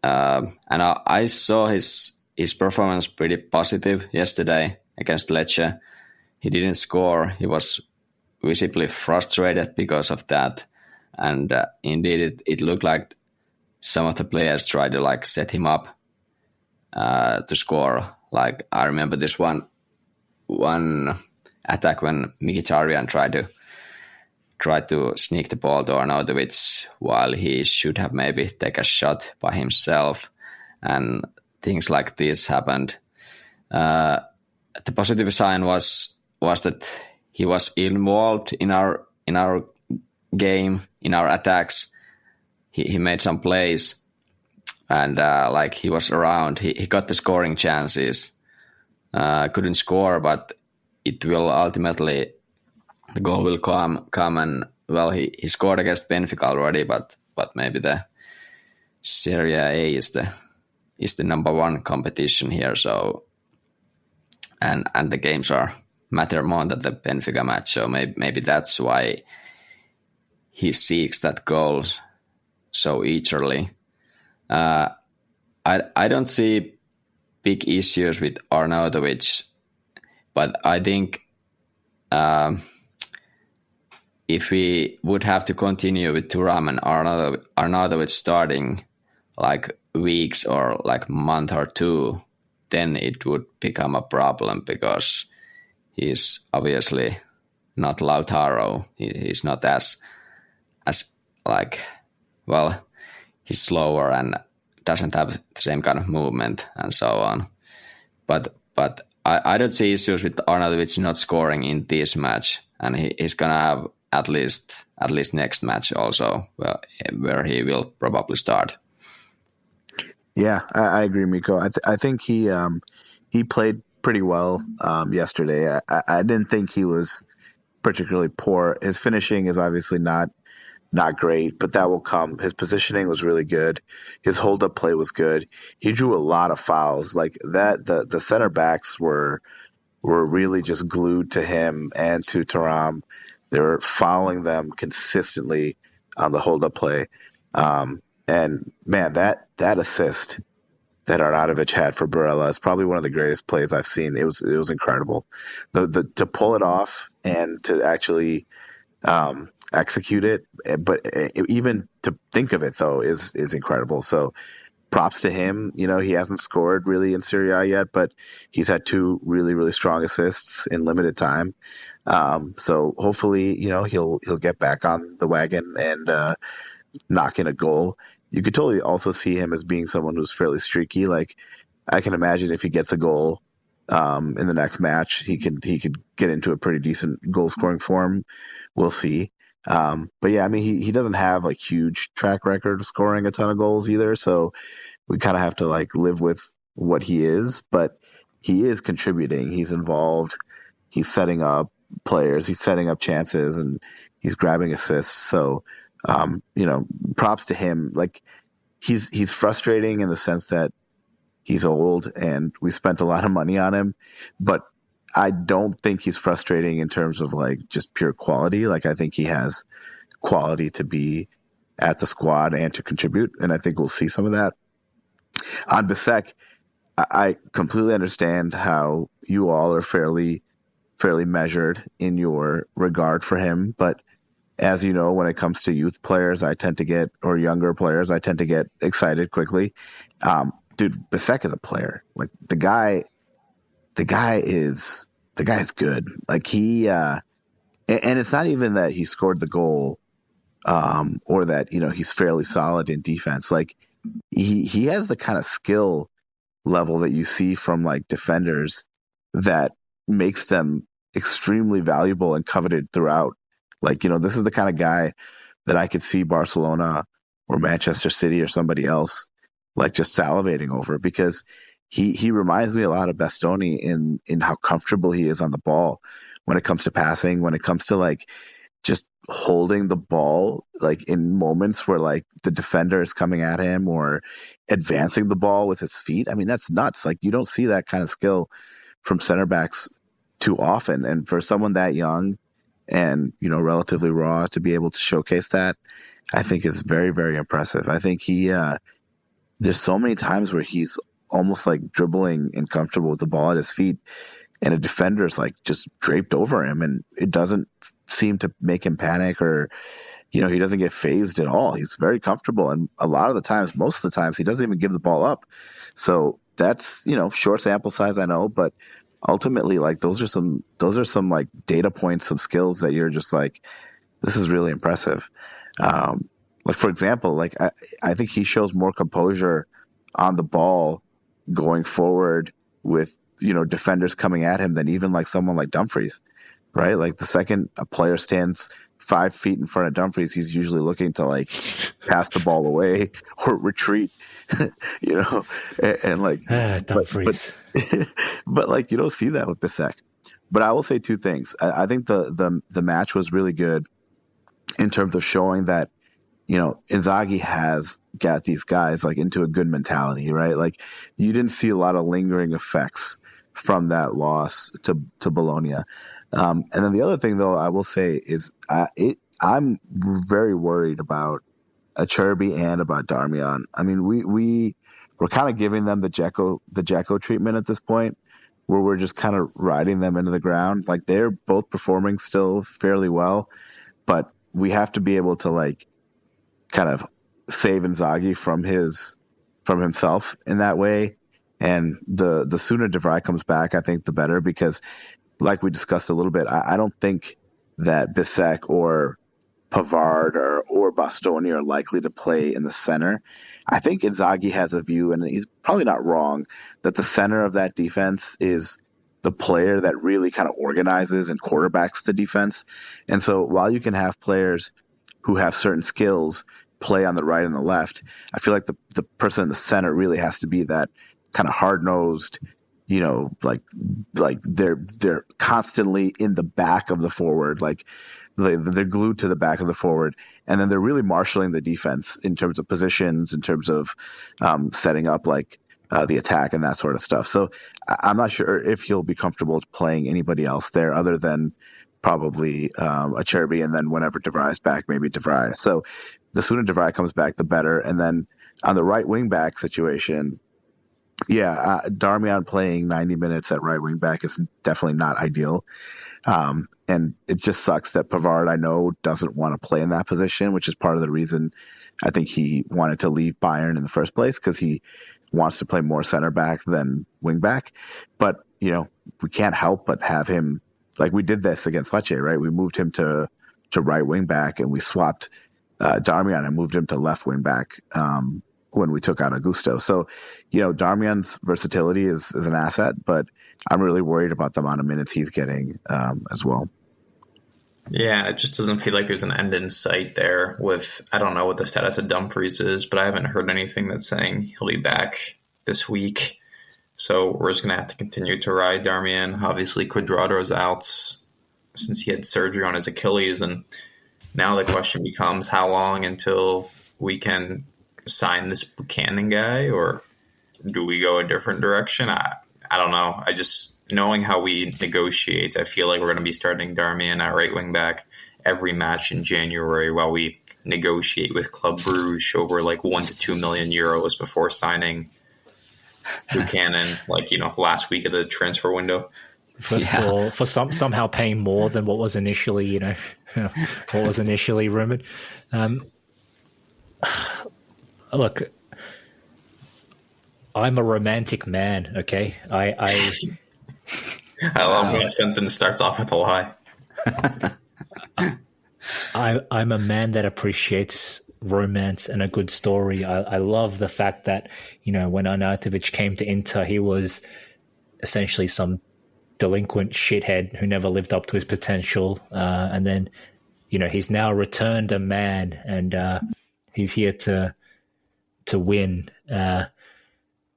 and I saw his performance pretty positive yesterday against Lecce. He didn't score. He was visibly frustrated because of that. And indeed, it looked like some of the players tried to like set him up to score. Like I remember this one attack when Mkhitaryan tried to sneak the ball to Arnautovic while he should have maybe take a shot by himself, and things like this happened. The positive sign was that he was involved in our game, in our attacks. He made some plays, and like he was around. He got the scoring chances. Couldn't score, but it will ultimately, the goal will come, and well, he scored against Benfica already, but maybe the Serie A is the number one competition here. So, and the games matter more than the Benfica match. So maybe that's why he seeks that goal so eagerly. I don't see big issues with Arnautovic, but I think if we would have to continue with Thuram and Arnautovic starting like weeks or like month or two, then it would become a problem, because he's obviously not Lautaro. He's not as like, well, he's slower and doesn't have the same kind of movement and so on. But I don't see issues with Arnautovic not scoring in this match, and he's gonna have at least next match also, where he will probably start. Yeah, I agree, Miko. I think he played pretty well yesterday. I didn't think he was particularly poor. His finishing is obviously not not great, but that will come. His positioning was really good. His hold-up play was good. He drew a lot of fouls. Like that, the center backs were really just glued to him and to Thuram. They were fouling them consistently on the hold-up play. And man, that assist that Arnautovic had for Barella is probably one of the greatest plays I've seen. It was incredible. The to pull it off and to actually execute it, but even to think of it though is incredible. So props to him. You know, he hasn't scored really in Serie A yet, but he's had 2 really, really strong assists in limited time. So hopefully, you know, he'll get back on the wagon and knock in a goal. You could totally also see him as being someone who's fairly streaky. Like I can imagine if he gets a goal in the next match, he could get into a pretty decent goal scoring form. We'll see. But yeah, I mean, he doesn't have like huge track record of scoring a ton of goals either. So we kind of have to like live with what he is, but he is contributing. He's involved. He's setting up players. He's setting up chances and he's grabbing assists. So, you know, props to him. Like he's frustrating in the sense that he's old and we spent a lot of money on him, but I don't think he's frustrating in terms of like just pure quality. Like I think he has quality to be at the squad and to contribute. And I think we'll see some of that. On Bisek, I completely understand how you all are fairly measured in your regard for him. But as you know, when it comes to youth players, or younger players, I tend to get excited quickly. Dude, Bisek is a player. Like the guy is good. Like he, and it's not even that he scored the goal, or that, you know, he's fairly solid in defense. Like he has the kind of skill level that you see from like defenders that makes them extremely valuable and coveted throughout. Like, you know, this is the kind of guy that I could see Barcelona or Manchester City or somebody else like just salivating over, because he reminds me a lot of Bastoni in how comfortable he is on the ball when it comes to passing, when it comes to like just holding the ball, like in moments where like the defender is coming at him or advancing the ball with his feet. I mean, that's nuts. Like you don't see that kind of skill from center backs too often. And for someone that young and, you know, relatively raw to be able to showcase that, I think is very, very impressive. I think there's so many times where he's almost like dribbling and comfortable with the ball at his feet, and a defender's like just draped over him, and it doesn't seem to make him panic, or, you know, he doesn't get phased at all. He's very comfortable, and a lot of the times, most of the times, he doesn't even give the ball up. So that's, you know, short sample size, I know, but ultimately, like those are some like data points, some skills that you're just like, this is really impressive. Like for example, like I think he shows more composure on the ball going forward with, you know, defenders coming at him than even like someone like Dumfries, right? Like the second a player stands 5 feet in front of Dumfries, he's usually looking to like pass the ball away or retreat, you know, and like Dumfries. but like you don't see that with Bisek. But I will say 2 things. I think the match was really good in terms of showing that, you know, Inzaghi has got these guys like into a good mentality, right? Like you didn't see a lot of lingering effects from that loss to Bologna. And then the other thing, though, I will say is I'm very worried about Acerbi and about Darmian. I mean, we're kind of giving them the Dzeko treatment at this point, where we're just kind of riding them into the ground. Like they're both performing still fairly well, but we have to be able to like kind of save Inzaghi from himself in that way. And the sooner De Vrij comes back, I think the better, because like we discussed a little bit, I don't think that Bisek or Pavard or Bastoni are likely to play in the center. I think Inzaghi has a view, and he's probably not wrong, that the center of that defense is the player that really kind of organizes and quarterbacks the defense. And so while you can have players who have certain skills play on the right and the left, I feel like the person in the center really has to be that kind of hard-nosed, you know, like they're constantly in the back of the forward, like they're glued to the back of the forward, and then they're really marshaling the defense in terms of positions, in terms of setting up like the attack and that sort of stuff. So I'm not sure if he'll be comfortable playing anybody else there other than probably Acerbi, and then whenever De Vrij is back, maybe De Vrij. So the sooner De Vrij comes back, the better. And then on the right wing back situation, Darmian playing 90 minutes at right wing back is definitely not ideal. And it just sucks that Pavard, I know, doesn't want to play in that position, which is part of the reason I think he wanted to leave Bayern in the first place, because he wants to play more center back than wing back. But, we can't help but have him, like we did this against Lecce, right? We moved him to right wing back, and we swapped Darmian and moved him to left wing back when we took out Augusto. So, Darmian's versatility is an asset, but I'm really worried about the amount of minutes he's getting as well. Yeah, it just doesn't feel like there's an end in sight there with, I don't know what the status of Dumfries is, but I haven't heard anything that's saying he'll be back this week. So we're just going to have to continue to ride Darmian. Obviously, Cuadrado's out since he had surgery on his Achilles, and now the question becomes how long until we can sign this Buchanan guy, or do we go a different direction? I don't know. I just, knowing how we negotiate, I feel like we're going to be starting Darmian at right wing back every match in January while we negotiate with Club Brugge over like 1 to 2 million euros before signing Buchanan, last week of the transfer window. For somehow paying more than what was initially, rumored. Look, I'm a romantic man. Okay, I love when a sentence starts off with a lie. I'm a man that appreciates romance and a good story. I love the fact that, when Arnautovic came to Inter, he was essentially some delinquent shithead who never lived up to his potential. And then, he's now returned a man, and he's here to win. I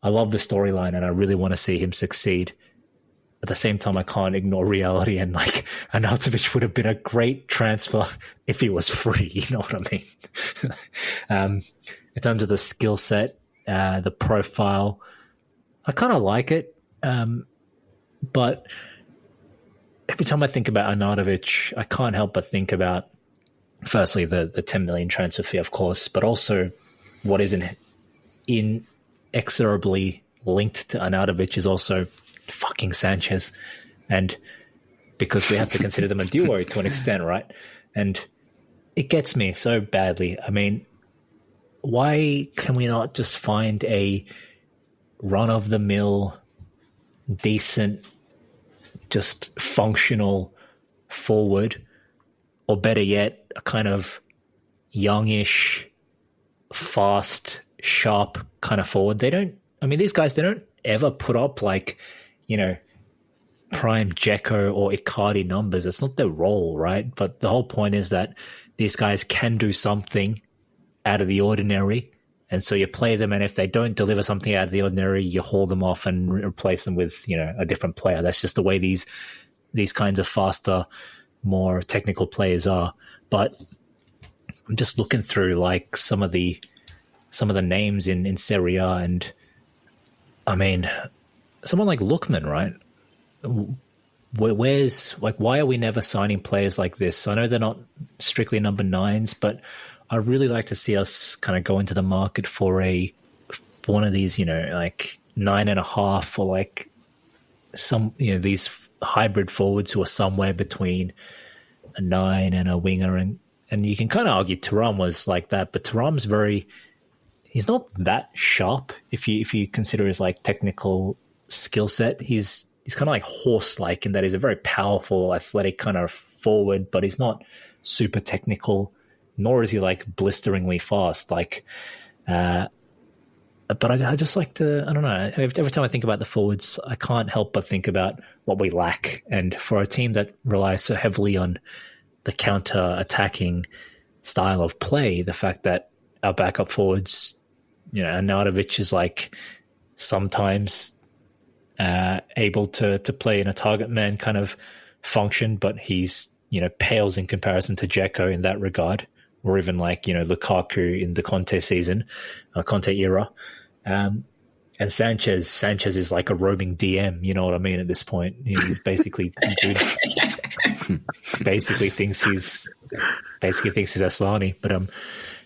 love the storyline, and I really want to see him succeed. At the same time, I can't ignore reality, and Arnautovic would have been a great transfer if he was free. You know what I mean? In terms of the skill set, the profile, I kind of like it. But every time I think about Arnautovic, I can't help but think about, firstly, the 10 million transfer fee, of course, but also what is inexorably linked to Arnautovic is also fucking Sanchez, and because we have to consider them a duo to an extent, right? And it gets me so badly. I mean, why can we not just find a run-of-the-mill, decent, just functional forward, or better yet, a kind of youngish, fast, sharp kind of forward? These guys, they don't ever put up prime Dzeko or Icardi numbers. It's not their role, right? But the whole point is that these guys can do something out of the ordinary, and so you play them, and if they don't deliver something out of the ordinary, you haul them off and replace them with a different player. That's just the way these kinds of faster, more technical players are. But I'm just looking through some of the names in Seriea, and I mean, someone like Lookman, right? Why are we never signing players like this? I know they're not strictly number 9s, but I'd really like to see us kind of go into the market for one of these, 9.5, or some, these hybrid forwards who are somewhere between a 9 and a winger. And you can kind of argue Thuram was like that, but Thuram's he's not that sharp if you consider his technical skill set. He's kind of horse-like in that he's a very powerful, athletic kind of forward, but he's not super technical, nor is he blisteringly fast. But I just like to, I don't know, every time I think about the forwards, I can't help but think about what we lack. And for a team that relies so heavily on the counter-attacking style of play, the fact that our backup forwards, Arnautovic is sometimes able to play in a target man kind of function, but he's pales in comparison to Dzeko in that regard, or even like, Lukaku in the Conte season, Conte era. And Sanchez is like a roaming DM, you know what I mean, at this point. He's basically basically thinks he's Asllani, but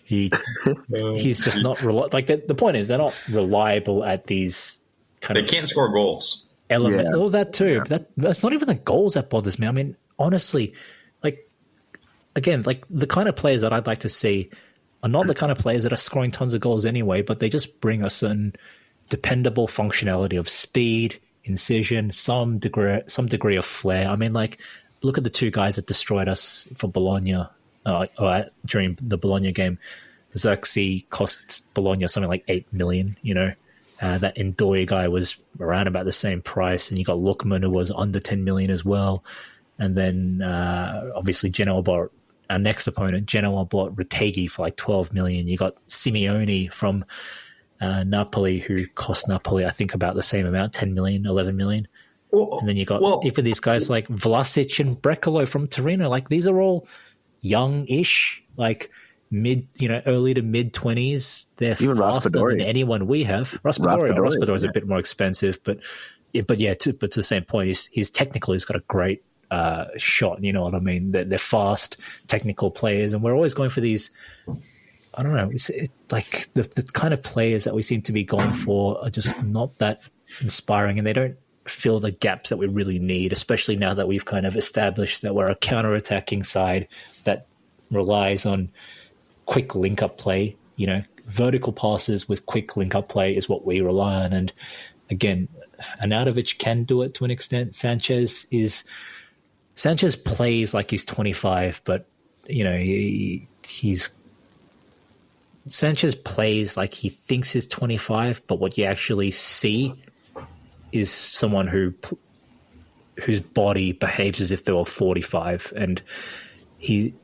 he's just not like the point is they're not reliable at these kind of. They can't score goals. Element, all that too. Yeah. But that's not even the goals that bothers me. I mean, honestly, like again, like the kind of players that I'd like to see are not the kind of players that are scoring tons of goals anyway, but they just bring a certain dependable functionality of speed, incision, some degree of flair. I mean, like, look at the two guys that destroyed us for Bologna during the Bologna game. Xerxes cost Bologna something like 8 million, that Ndoye guy was around about the same price, and you got Lookman, who was under 10 million as well. And then obviously our next opponent, Genoa bought Retegui for like 12 million. You got Simeone from Napoli, who cost Napoli, I think, about the same amount, 10 million, 11 million. And then you got even these guys like Vlasic and Brecalo from Torino. Like, these are all young-ish, like early to mid-20s. They're even faster than anyone we have. Raspadori is a bit more expensive, but to the same point, he's technically he's got a great shot. You know what I mean? They're fast, technical players, and we're always going for these. I don't know. Like the kind of players that we seem to be going for are just not that inspiring, and they don't fill the gaps that we really need, especially now that we've kind of established that we're a counter-attacking side that relies on quick link-up play. Vertical passes with quick link-up play is what we rely on. And again, Arnautovic can do it to an extent. Sanchez plays like he's 25, but Sanchez plays like he thinks he's 25, but what you actually see is someone whose body behaves as if they were 45. And he,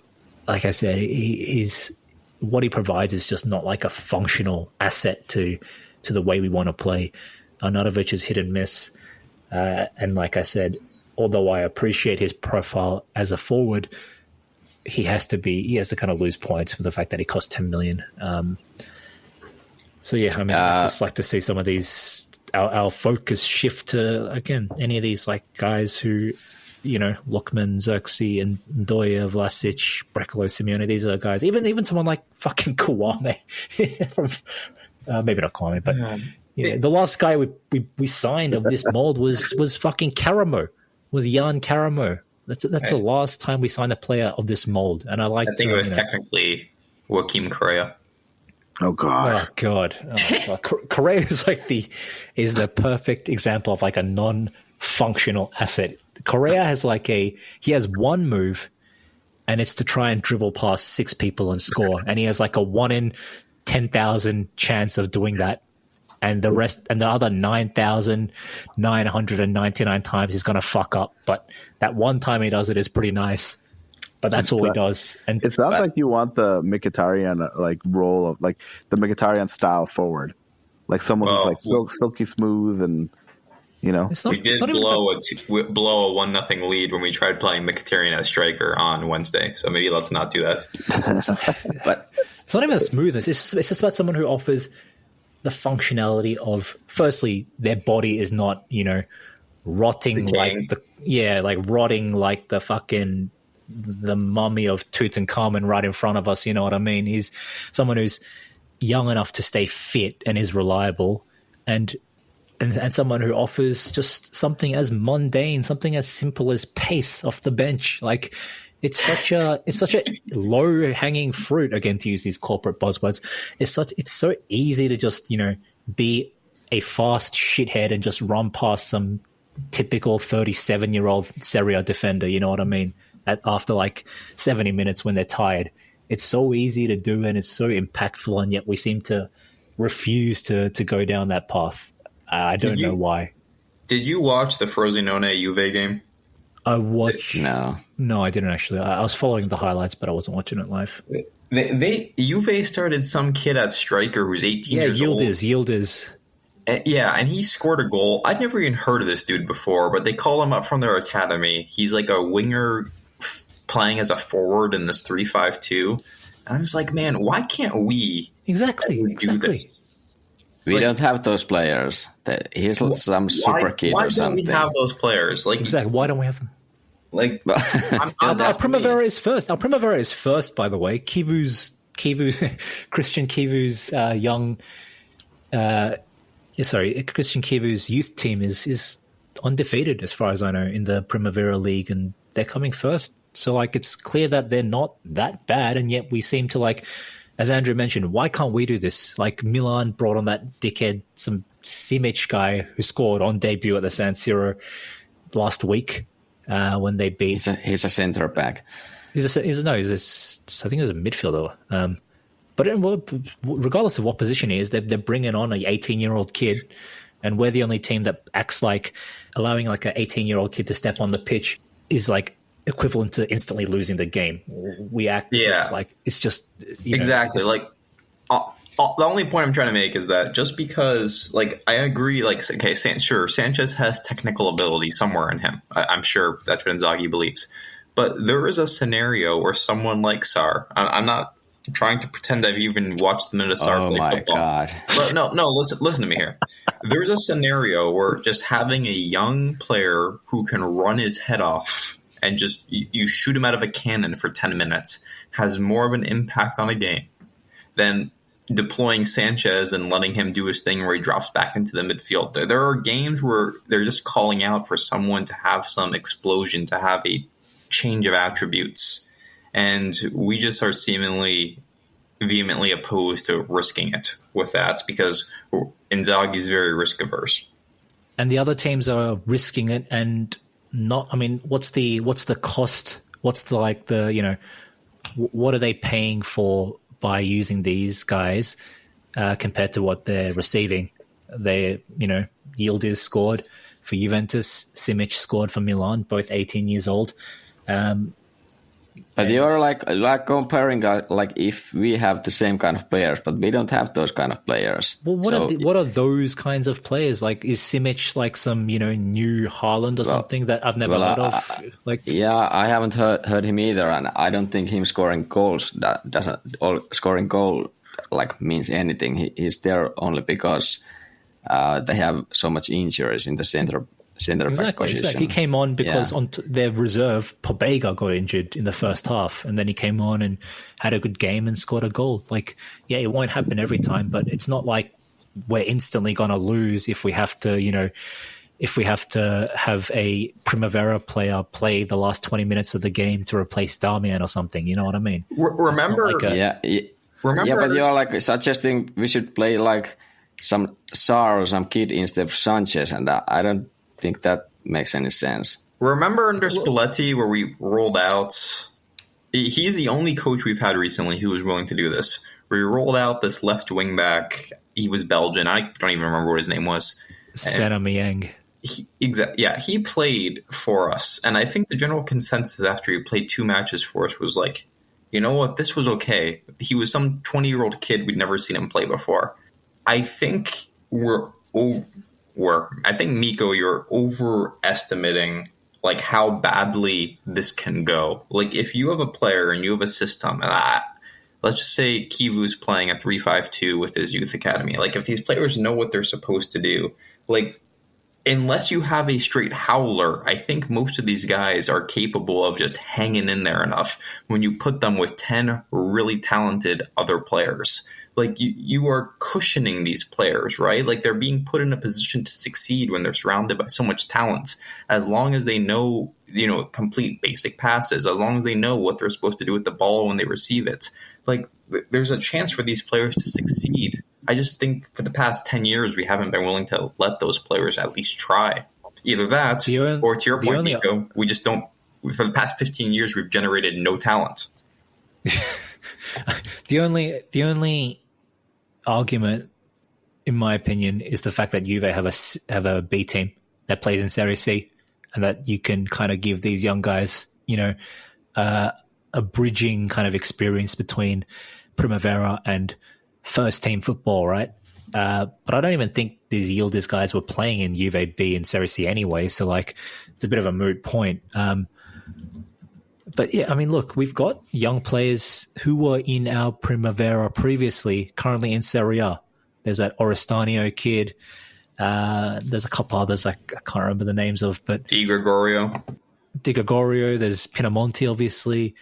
like I said, he's what he provides is just not like a functional asset to the way we want to play. Arnautovic is hit and miss. And like I said, although I appreciate his profile as a forward, he has to kind of lose points for the fact that he cost 10 million. So yeah, I mean, I'd just like to see some of these, our focus shift to, again, any of these like guys who, Lookman, Xerxes, and Ndoye, Vlasic, Brecalo, Simeone. These are the guys. Even someone like fucking Kwame from maybe not Kwame, but the last guy we signed of this mold was fucking Karamo. Was Jan Karamo. That's the last time we signed a player of this mold, and I think it was technically Joaquim Correa. Oh God! Oh God! Correa is the perfect example of like a non-functional asset. Correa has he has one move, and it's to try and dribble past 6 people and score, and he has like a 1 in 10,000 chance of doing that. And the rest, and the other 9,999 times he's going to fuck up. But that one time he does it is pretty nice. But that's all he does. And it sounds like you want the Mkhitaryan role of the Mkhitaryan style forward, like someone who's like silky smooth and It's not, we did blow a 1-0 lead when we tried playing Mkhitaryan as striker on Wednesday. So maybe let's not do that. But it's not even the smoothness. It's just about someone who offers the functionality of, firstly, their body is not, rotting rotting like the fucking the mummy of Tutankhamun right in front of us. You know what I mean? He's someone who's young enough to stay fit and is reliable, and someone who offers just something as mundane, something as simple as pace off the bench. Like, it's such a low hanging fruit, again, to use these corporate buzzwords. It's so easy to just, be a fast shithead and just run past some typical 37-year-old Serie defender, you know what I mean? After 70 minutes when they're tired. It's so easy to do, and it's so impactful, and yet we seem to refuse to go down that path. I don't know why. Did you watch the Frosinone Juve game? I watched. No, I didn't actually. I was following the highlights, but I wasn't watching it live. Juve started some kid at striker who's 18 years old. Yildiz. Yeah, and he scored a goal. I'd never even heard of this dude before, but they call him up from their academy. He's like a winger, playing as a forward in this 3-5-2. And I'm just like, man, why can't we Exactly. do this? We don't have those players. He's some super kid or something. Why don't we have those players? Like, Exactly. Why don't we have them? Like, Our Primavera is first. Our Primavera is first, by the way. Christian Kivu's Christian Kivu's youth team is undefeated as far as I know in the Primavera League, and they're coming first. So like, it's clear that they're not that bad, and yet we seem to like, as Andrew mentioned, why can't we do this? Like Milan brought on that dickhead, some Simic guy who scored on debut at the San Siro last week when they beat. He's a centre back. I think he's a midfielder. But regardless of what position he is, they're bringing on an 18-year-old kid, and we're the only team that acts like allowing like an 18-year-old kid to step on the pitch is like equivalent to instantly losing the game. We act like it's just exactly like the only point I'm trying to make is that just because like I agree, like okay, sure, Sanchez has technical ability somewhere in him. I'm sure that's what Inzaghi believes, but there is a scenario where someone like Sarr. I'm not trying to pretend I've even watched the minute of Sarr play football. God. But no, listen to me here. There's a scenario where just having a young player who can run his head off and just you shoot him out of a cannon for 10 minutes has more of an impact on a game than deploying Sanchez and letting him do his thing where he drops back into the midfield. There are games where they're just calling out for someone to have some explosion, to have a change of attributes. And we just are seemingly vehemently opposed to risking it with that because Inzaghi is very risk averse. And the other teams are risking it and not. I mean, what's the cost? What's the what are they paying for by using these guys compared to what they're receiving? Yildiz scored for Juventus, Simic scored for Milan, both 18 years old. But you're like comparing like if we have the same kind of players, but we don't have those kind of players. Well, what are those kinds of players? Like, is Simic like some new Haaland or something that I've never heard of? I haven't heard him either, and I don't think him scoring goals scoring goal like means anything. He's there only because they have so much injuries in the center back position. Exactly. He came on because on their reserve, Pobega got injured in the first half, and then he came on and had a good game and scored a goal. Like, yeah, it won't happen every time, but it's not like we're instantly going to lose if we have to, have a Primavera player play the last 20 minutes of the game to replace Damian or something. You know what I mean? Remember, but you're like suggesting we should play like some Sarr or some kid instead of Sanchez, and I don't think that makes any sense. Remember under Spalletti where we rolled out, he's the only coach we've had recently who was willing to do this, where he rolled out this left wing back. He was Belgian. I don't even remember what his name was. Senamiang. He played for us. And I think the general consensus after he played 2 matches for us was like, you know what, this was okay. He was some 20-year-old kid. We'd never seen him play before. I think I think, Miko, you're overestimating like how badly this can go. Like if you have a player and you have a system, and let's just say Kivu's playing a 3-5-2 with his youth academy. Like if these players know what they're supposed to do, like unless you have a straight howler, I think most of these guys are capable of just hanging in there enough when you put them with 10 really talented other players. Like you are cushioning these players, right? Like they're being put in a position to succeed when they're surrounded by so much talent. As long as they know, complete basic passes, as long as they know what they're supposed to do with the ball when they receive it, like there's a chance for these players to succeed. I just think for the past 10 years, we haven't been willing to let those players at least try. Either that, or to your point, Nico, we just don't. For the past 15 years, we've generated no talent. The only argument, in my opinion, is the fact that Juve have a B team that plays in Serie C, and that you can kind of give these young guys, a bridging kind of experience between Primavera and first team football, right? But I don't even think these Yildiz guys were playing in Juve B and Serie C anyway, so like it's a bit of a moot point. But yeah, I mean, look, we've got young players who were in our Primavera previously, currently in Serie. There's that Oristanio kid. There's a couple others I can't remember the names of, but Di Gregorio. Di Gregorio, there's Pinamonti, obviously.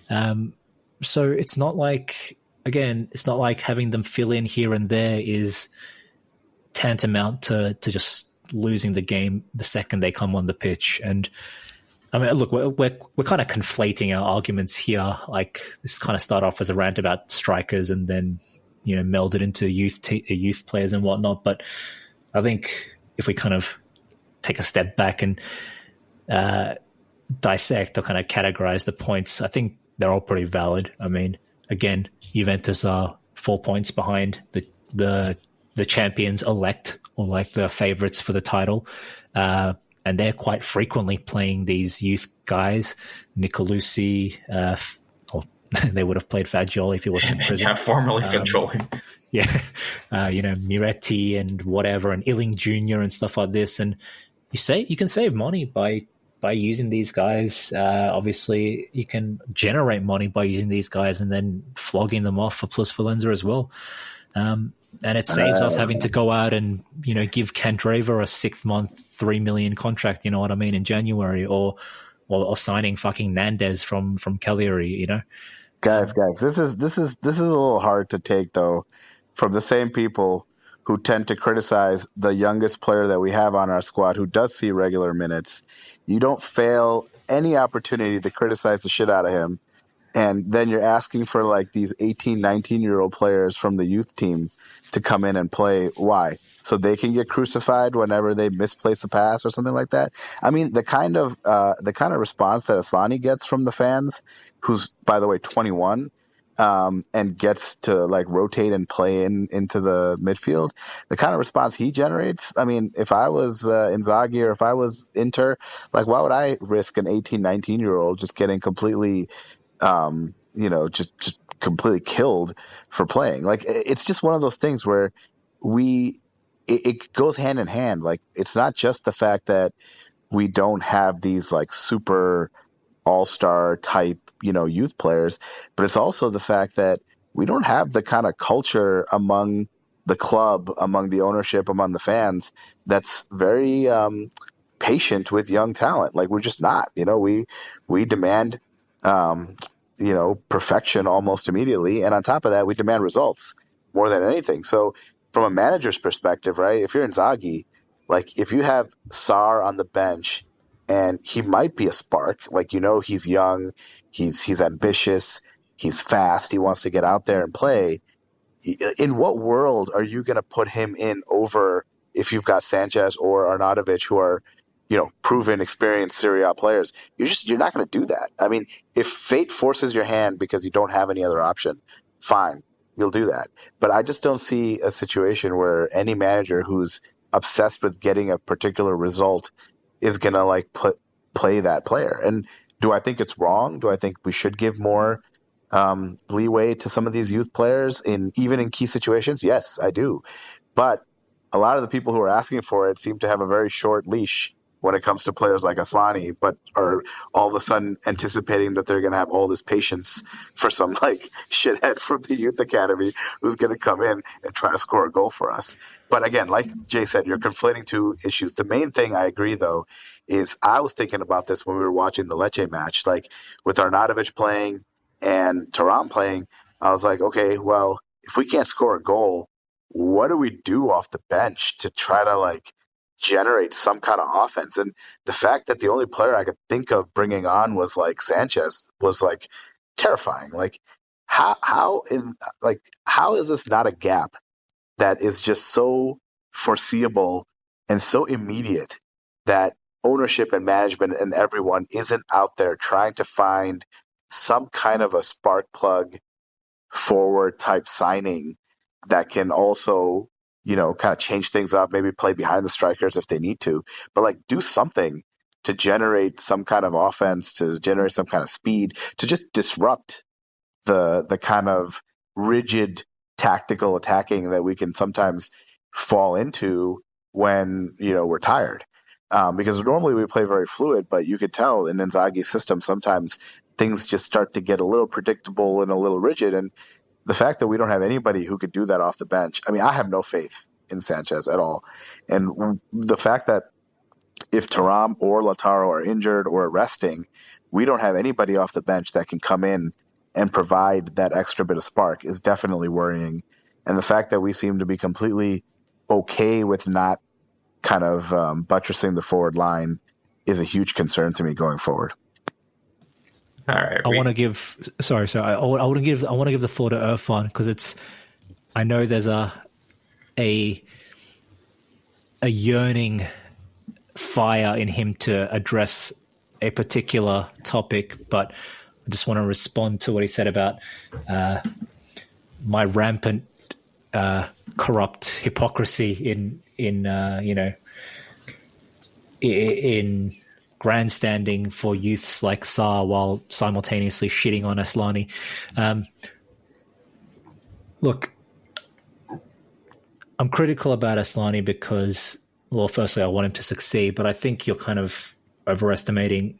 So it's not like, again, it's not like having them fill in here and there is tantamount to just losing the game the second they come on the pitch. And I mean, look, we're kind of conflating our arguments here. Like, this kind of started off as a rant about strikers and then, melded into youth players and whatnot. But I think if we kind of take a step back and dissect or kind of categorize the points, I think they're all pretty valid. I mean, again, Juventus are 4 points behind the champions elect, or like the favorites for the title. And they're quite frequently playing these youth guys. Nicolucci, or they would have played Fagioli if he wasn't in prison. Yeah, formerly Fagioli. Yeah, Miretti and whatever, and Illing Jr. and stuff like this. And you can save money by using these guys. Obviously, you can generate money by using these guys and then flogging them off for Plus Valenza as well. And it saves us having to go out and, give Candreva a 6-month, 3 million contract, you know what I mean, in January, or signing fucking Nandez from Cagliari, Guys, this is a little hard to take, though, from the same people who tend to criticize the youngest player that we have on our squad who does see regular minutes. You don't fail any opportunity to criticize the shit out of him. And then you're asking for like these 18, 19-year-old players from the youth team to come in and play. Why? So they can get crucified whenever they misplace a pass or something like that. I mean, the kind of response that Asllani gets from the fans, who's, by the way, 21, and gets to like rotate and play into the midfield, the kind of response he generates. I mean, if I was Inzaghi or if I was Inter, like, why would I risk an 18, 19-year-old just getting completely just completely killed for playing? Like, it's just one of those things where it goes hand in hand. Like, it's not just the fact that we don't have these like super all-star type, youth players, but it's also the fact that we don't have the kind of culture among the club, among the ownership, among the fans that's very patient with young talent. Like, we're just not, we demand perfection almost immediately. And on top of that, we demand results more than anything. So from a manager's perspective, right, if you're Inzaghi, like, if you have Sarr on the bench and he might be a spark, like, he's young, he's ambitious, he's fast, he wants to get out there and play. In what world are you going to put him in over if you've got Sanchez or Arnautovic, who are, proven, experienced Serie A players? You're not going to do that. I mean, if fate forces your hand because you don't have any other option, fine, you'll do that. But I just don't see a situation where any manager who's obsessed with getting a particular result is going to like play that player. And do I think it's wrong? Do I think we should give more leeway to some of these youth players even in key situations? Yes, I do. But a lot of the people who are asking for it seem to have a very short leash when it comes to players like Asllani, but are all of a sudden anticipating that they're going to have all this patience for some like shithead from the youth academy who's going to come in and try to score a goal for us. But again, like Jay said, you're conflating two issues. The main thing I agree, though, is I was thinking about this when we were watching the Lecce match, like with Arnautovic playing and Thuram playing. I was like, okay, well, if we can't score a goal, what do we do off the bench to try to like generate some kind of offense? And the fact that the only player I could think of bringing on was like Sanchez was like terrifying. Like, how is this not a gap that is just so foreseeable and so immediate that ownership and management and everyone isn't out there trying to find some kind of a spark plug forward type signing that can also, kind of change things up, maybe play behind the strikers if they need to, but like do something to generate some kind of offense, to generate some kind of speed, to just disrupt the kind of rigid tactical attacking that we can sometimes fall into when, we're tired. Because normally we play very fluid, but you could tell in Inzaghi's system sometimes things just start to get a little predictable and a little rigid. And the fact that we don't have anybody who could do that off the bench, I mean, I have no faith in Sanchez at all. And the fact that if Thuram or Lautaro are injured or resting, we don't have anybody off the bench that can come in and provide that extra bit of spark is definitely worrying. And the fact that we seem to be completely okay with not kind of buttressing the forward line is a huge concern to me going forward. All right. I want to give. Sorry. I want to give the floor to Irfan because it's. I know there's a yearning fire in him to address a particular topic, but I just want to respond to what he said about my rampant corrupt hypocrisy in grandstanding for youths like Sarr while simultaneously shitting on Asllani. Look, I'm critical about Asllani because, well, firstly, I want him to succeed, but I think you're kind of overestimating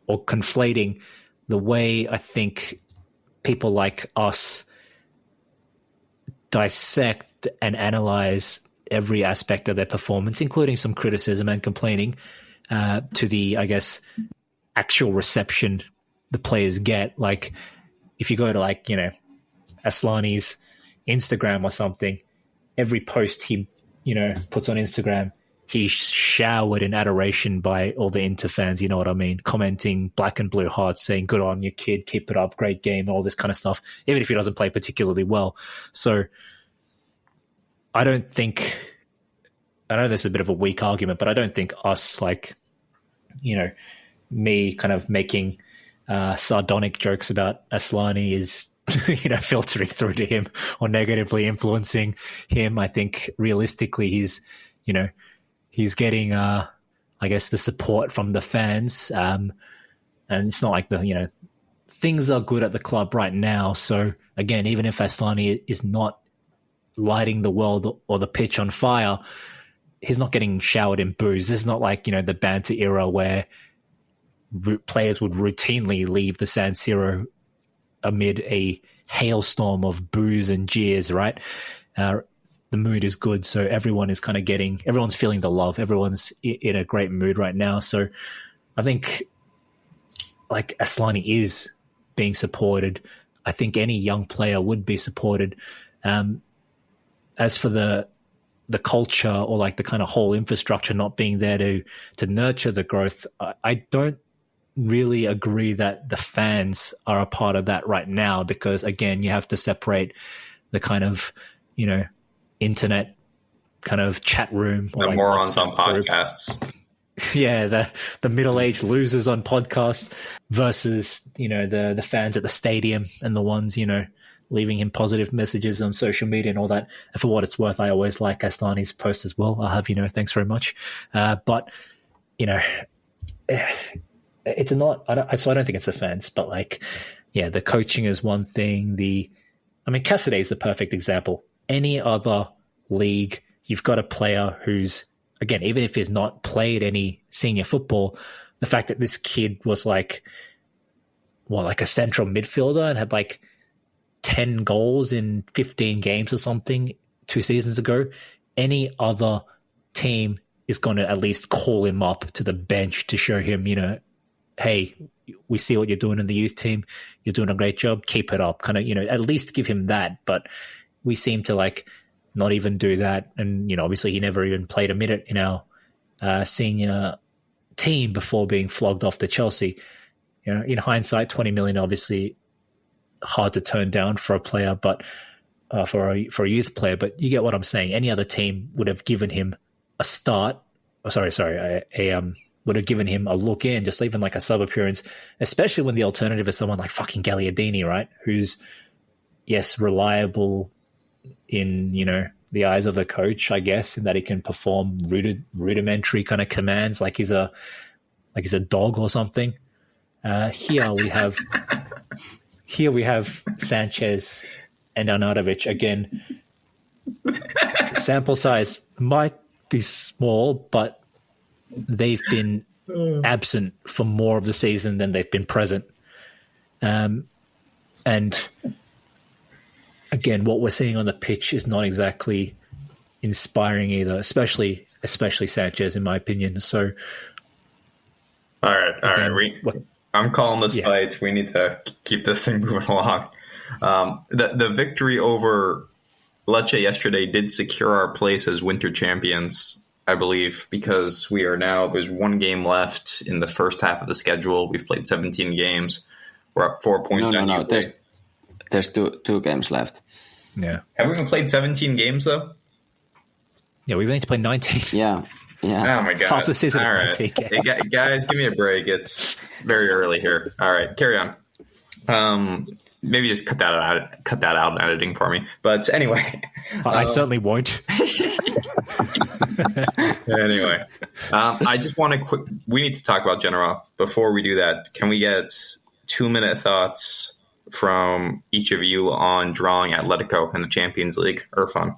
or conflating the way I think people like us dissect and analyze every aspect of their performance, including some criticism and complaining, to the, I guess, actual reception the players get. Like, if you go to, like, you know, Asllani's Instagram or something, every post he, you know, puts on Instagram, he's showered in adoration by all the Inter fans, you know what I mean? Commenting black and blue hearts, saying, good on you, kid, keep it up, great game, all this kind of stuff, even if he doesn't play particularly well. So I know this is a bit of a weak argument, but I don't think us, like, you know, me kind of making sardonic jokes about Asllani is, you know, filtering through to him or negatively influencing him. I think realistically he's getting, I guess, the support from the fans. And it's not like things are good at the club right now. So again, even if Asllani is not lighting the world or the pitch on fire, he's not getting showered in boos. This is not like, you know, the banter era where players would routinely leave the San Siro amid a hailstorm of boos and jeers, right? The mood is good, so everyone's feeling the love. Everyone's in a great mood right now. So I think, like, Asllani is being supported. I think any young player would be supported. As for the culture or, like, the kind of whole infrastructure not being there to nurture the growth, I don't really agree that the fans are a part of that right now, because again, you have to separate the kind of, you know, internet kind of chat room, or the like morons on podcasts. Yeah, the middle-aged losers on podcasts versus, you know, the fans at the stadium and the ones, you know, leaving him positive messages on social media and all that. And for what it's worth, I always like Asllani's post as well. I'll have, you know, thanks very much. But, you know, it's not, so I don't think it's offense, but, like, yeah, the coaching is one thing. Cassidy is the perfect example. Any other league, you've got a player who's, again, even if he's not played any senior football, the fact that this kid was like a central midfielder and had like 10 goals in 15 games or something 2 seasons ago, any other team is going to at least call him up to the bench to show him, you know, hey, we see what you're doing in the youth team. You're doing a great job. Keep it up. Kind of, you know, at least give him that. But we seem to, like, not even do that. And, you know, obviously he never even played a minute in our senior team before being flogged off to Chelsea. You know, in hindsight, 20 million, obviously hard to turn down for a player, but for a youth player. But you get what I'm saying. Any other team would have given him a start. Would have given him a look in, just even like a sub appearance, especially when the alternative is someone like fucking Gagliardini, right? Who's, yes, reliable in, you know, the eyes of the coach, I guess, in that he can perform rudimentary kind of commands, like he's a dog or something. Here we have Sanchez and Arnautovic again. Sample size might be small, but they've been absent for more of the season than they've been present. And again, what we're seeing on the pitch is not exactly inspiring either, especially Sanchez, in my opinion. So, all right. I'm calling this fight. We need to keep this thing moving along. The victory over Lecce yesterday did secure our place as winter champions, I believe, because there's one game left in the first half of the schedule. We've played 17 games. We're up 4 points. No. There's two games left. Yeah. Have we even played 17 games, though? Yeah, we've only played 19. Yeah. Oh, my God. Half the season All is 19 games. Hey, guys, give me a break. It's very early here. All right, carry on. Maybe just cut that out in editing for me. But anyway. I certainly won't. Anyway. I just want to we need to talk about Genoa. Before we do that, can we get 2-minute thoughts from each of you on drawing Atletico in the Champions League? Irfan.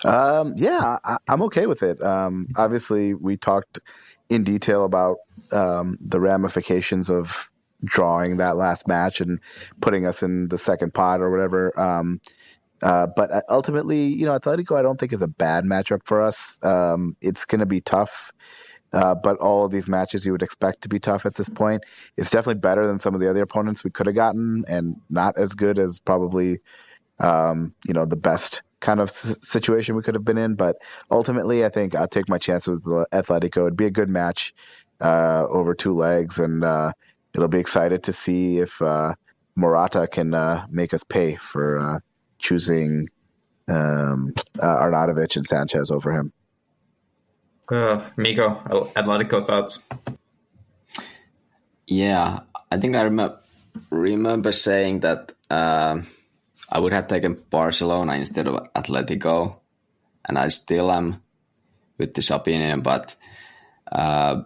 I'm okay with it. Obviously, we talked in detail about the ramifications of drawing that last match and putting us in the second pot or whatever. But ultimately, Atletico, I don't think is a bad matchup for us. It's going to be tough. But all of these matches you would expect to be tough at this point. It's definitely better than some of the other opponents we could have gotten, and not as good as probably, the best kind of situation we could have been in. But ultimately, I think I'll take my chances with Atletico. It'd be a good match over 2 legs, and it'll be excited to see if Morata can make us pay for choosing Arnautovic and Sanchez over him. Miko, Atletico thoughts? Yeah, I think I remember saying that I would have taken Barcelona instead of Atletico, and I still am with this opinion, but I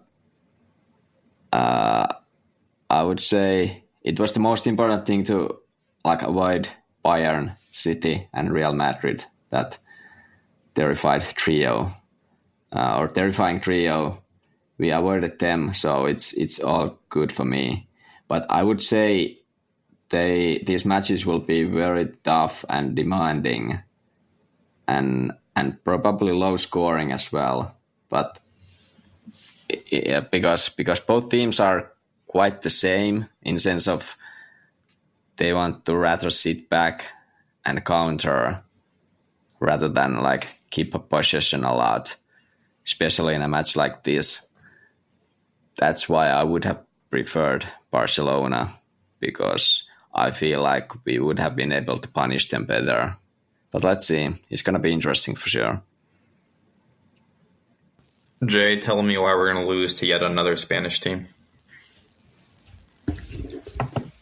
would say it was the most important thing to avoid Bayern, City, and Real Madrid, that terrifying trio. We avoided them, so it's all good for me. But I would say these matches will be very tough and demanding, and probably low scoring as well. But because both teams are quite the same in sense of they want to rather sit back and counter rather than keep a possession a lot, especially in a match like this. That's why I would have preferred Barcelona, because I feel like we would have been able to punish them better. But let's see. It's going to be interesting for sure. Jay, tell me why we're going to lose to yet another Spanish team.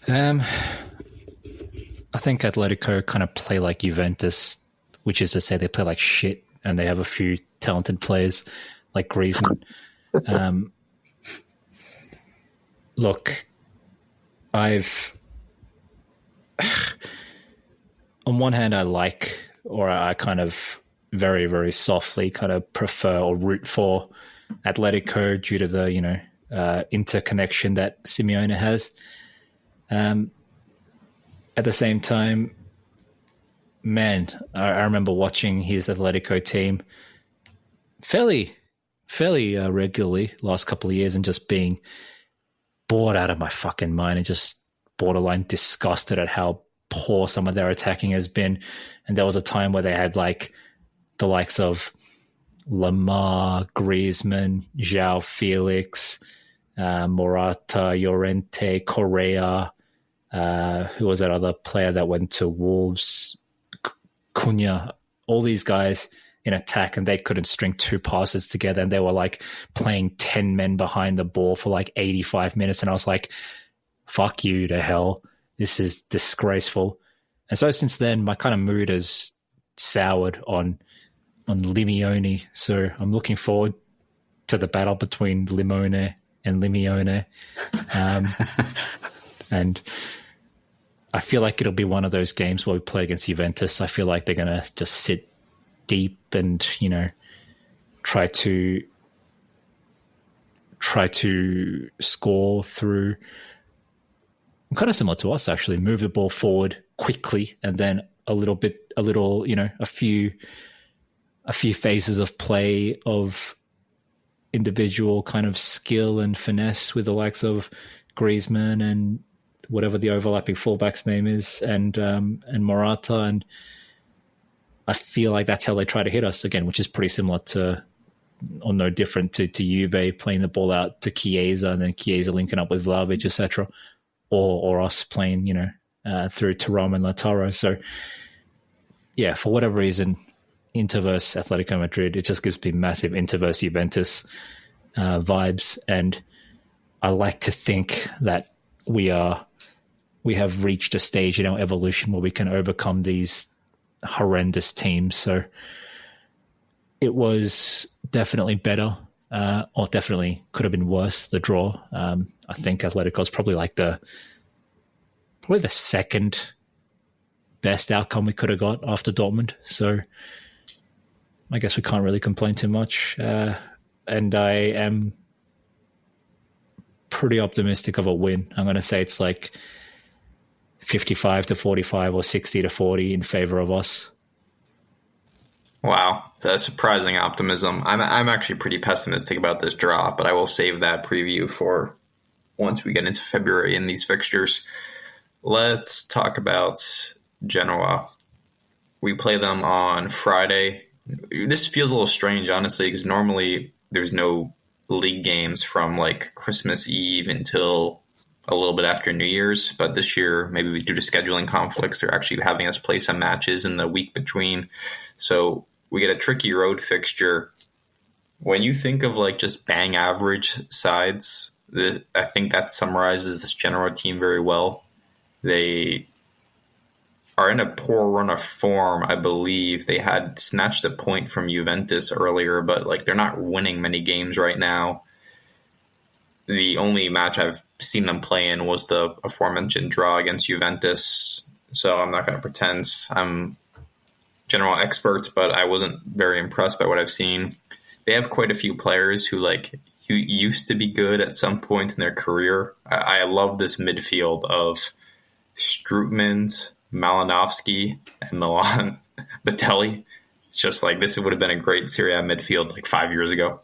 I think Atletico kind of play like Juventus, which is to say they play like shit, and they have a few talented players like Griezmann. Look, on one hand, I kind of very, very softly kind of prefer or root for Atletico due to the, interconnection that Simeone has. At the same time, man, I remember watching his Atletico team fairly regularly last couple of years and just being bored out of my fucking mind and just borderline disgusted at how poor some of their attacking has been. And there was a time where they had the likes of Lamar, Griezmann, João Felix, Morata, Llorente, Correa. Who was that other player that went to Wolves? Cunha. All these guys in attack, and they couldn't string 2 passes together, and they were playing 10 men behind the ball for 85 minutes, and I was like, fuck you to hell. This is disgraceful. And so since then, my kind of mood has soured on Limeone, so I'm looking forward to the battle between Limone and Limeone. And I feel like it'll be one of those games where we play against Juventus. I feel like they're going to just sit deep and, try to score through kind of similar to us, actually. Move the ball forward quickly, and then a few phases of play of individual kind of skill and finesse with the likes of Griezmann and whatever the overlapping fullback's name is, and Morata, and I feel like that's how they try to hit us again, which is pretty similar to, or no different to Juve playing the ball out to Chiesa, and then Chiesa linking up with Vlahovic, etc., or us playing, through Thuram and Lautaro. So, yeah, for whatever reason, Inter versus Atletico Madrid, it just gives me massive Inter versus Juventus vibes, and I like to think that we have reached a stage in our evolution where we can overcome these horrendous teams. So it was definitely better, or definitely could have been worse, the draw. I think Atletico's probably the second best outcome we could have got after Dortmund. So I guess we can't really complain too much. And I am pretty optimistic of a win. I'm going to say it's like 55-45 or 60-40 in favor of us. Wow, that's surprising optimism. I'm actually pretty pessimistic about this draw, but I will save that preview for once we get into February in these fixtures. Let's talk about Genoa. We play them on Friday. This feels a little strange, honestly, because normally there's no league games from like Christmas Eve until a little bit after New Year's. But this year, maybe due to scheduling conflicts, they're actually having us play some matches in the week between. So we get a tricky road fixture. When you think of like just bang average sides, I think that summarizes this Genoa team very well. They are in a poor run of form, I believe. They had snatched a point from Juventus earlier, but like they're not winning many games right now. The only match I've seen them play in was the aforementioned draw against Juventus. So I'm not going to pretend I'm Genoa experts, but I wasn't very impressed by what I've seen. They have quite a few players who used to be good at some point in their career. I love this midfield of Strootmans, Malinowski, and Milan Batelli. It's just like this would have been a great Serie A midfield like 5 years ago.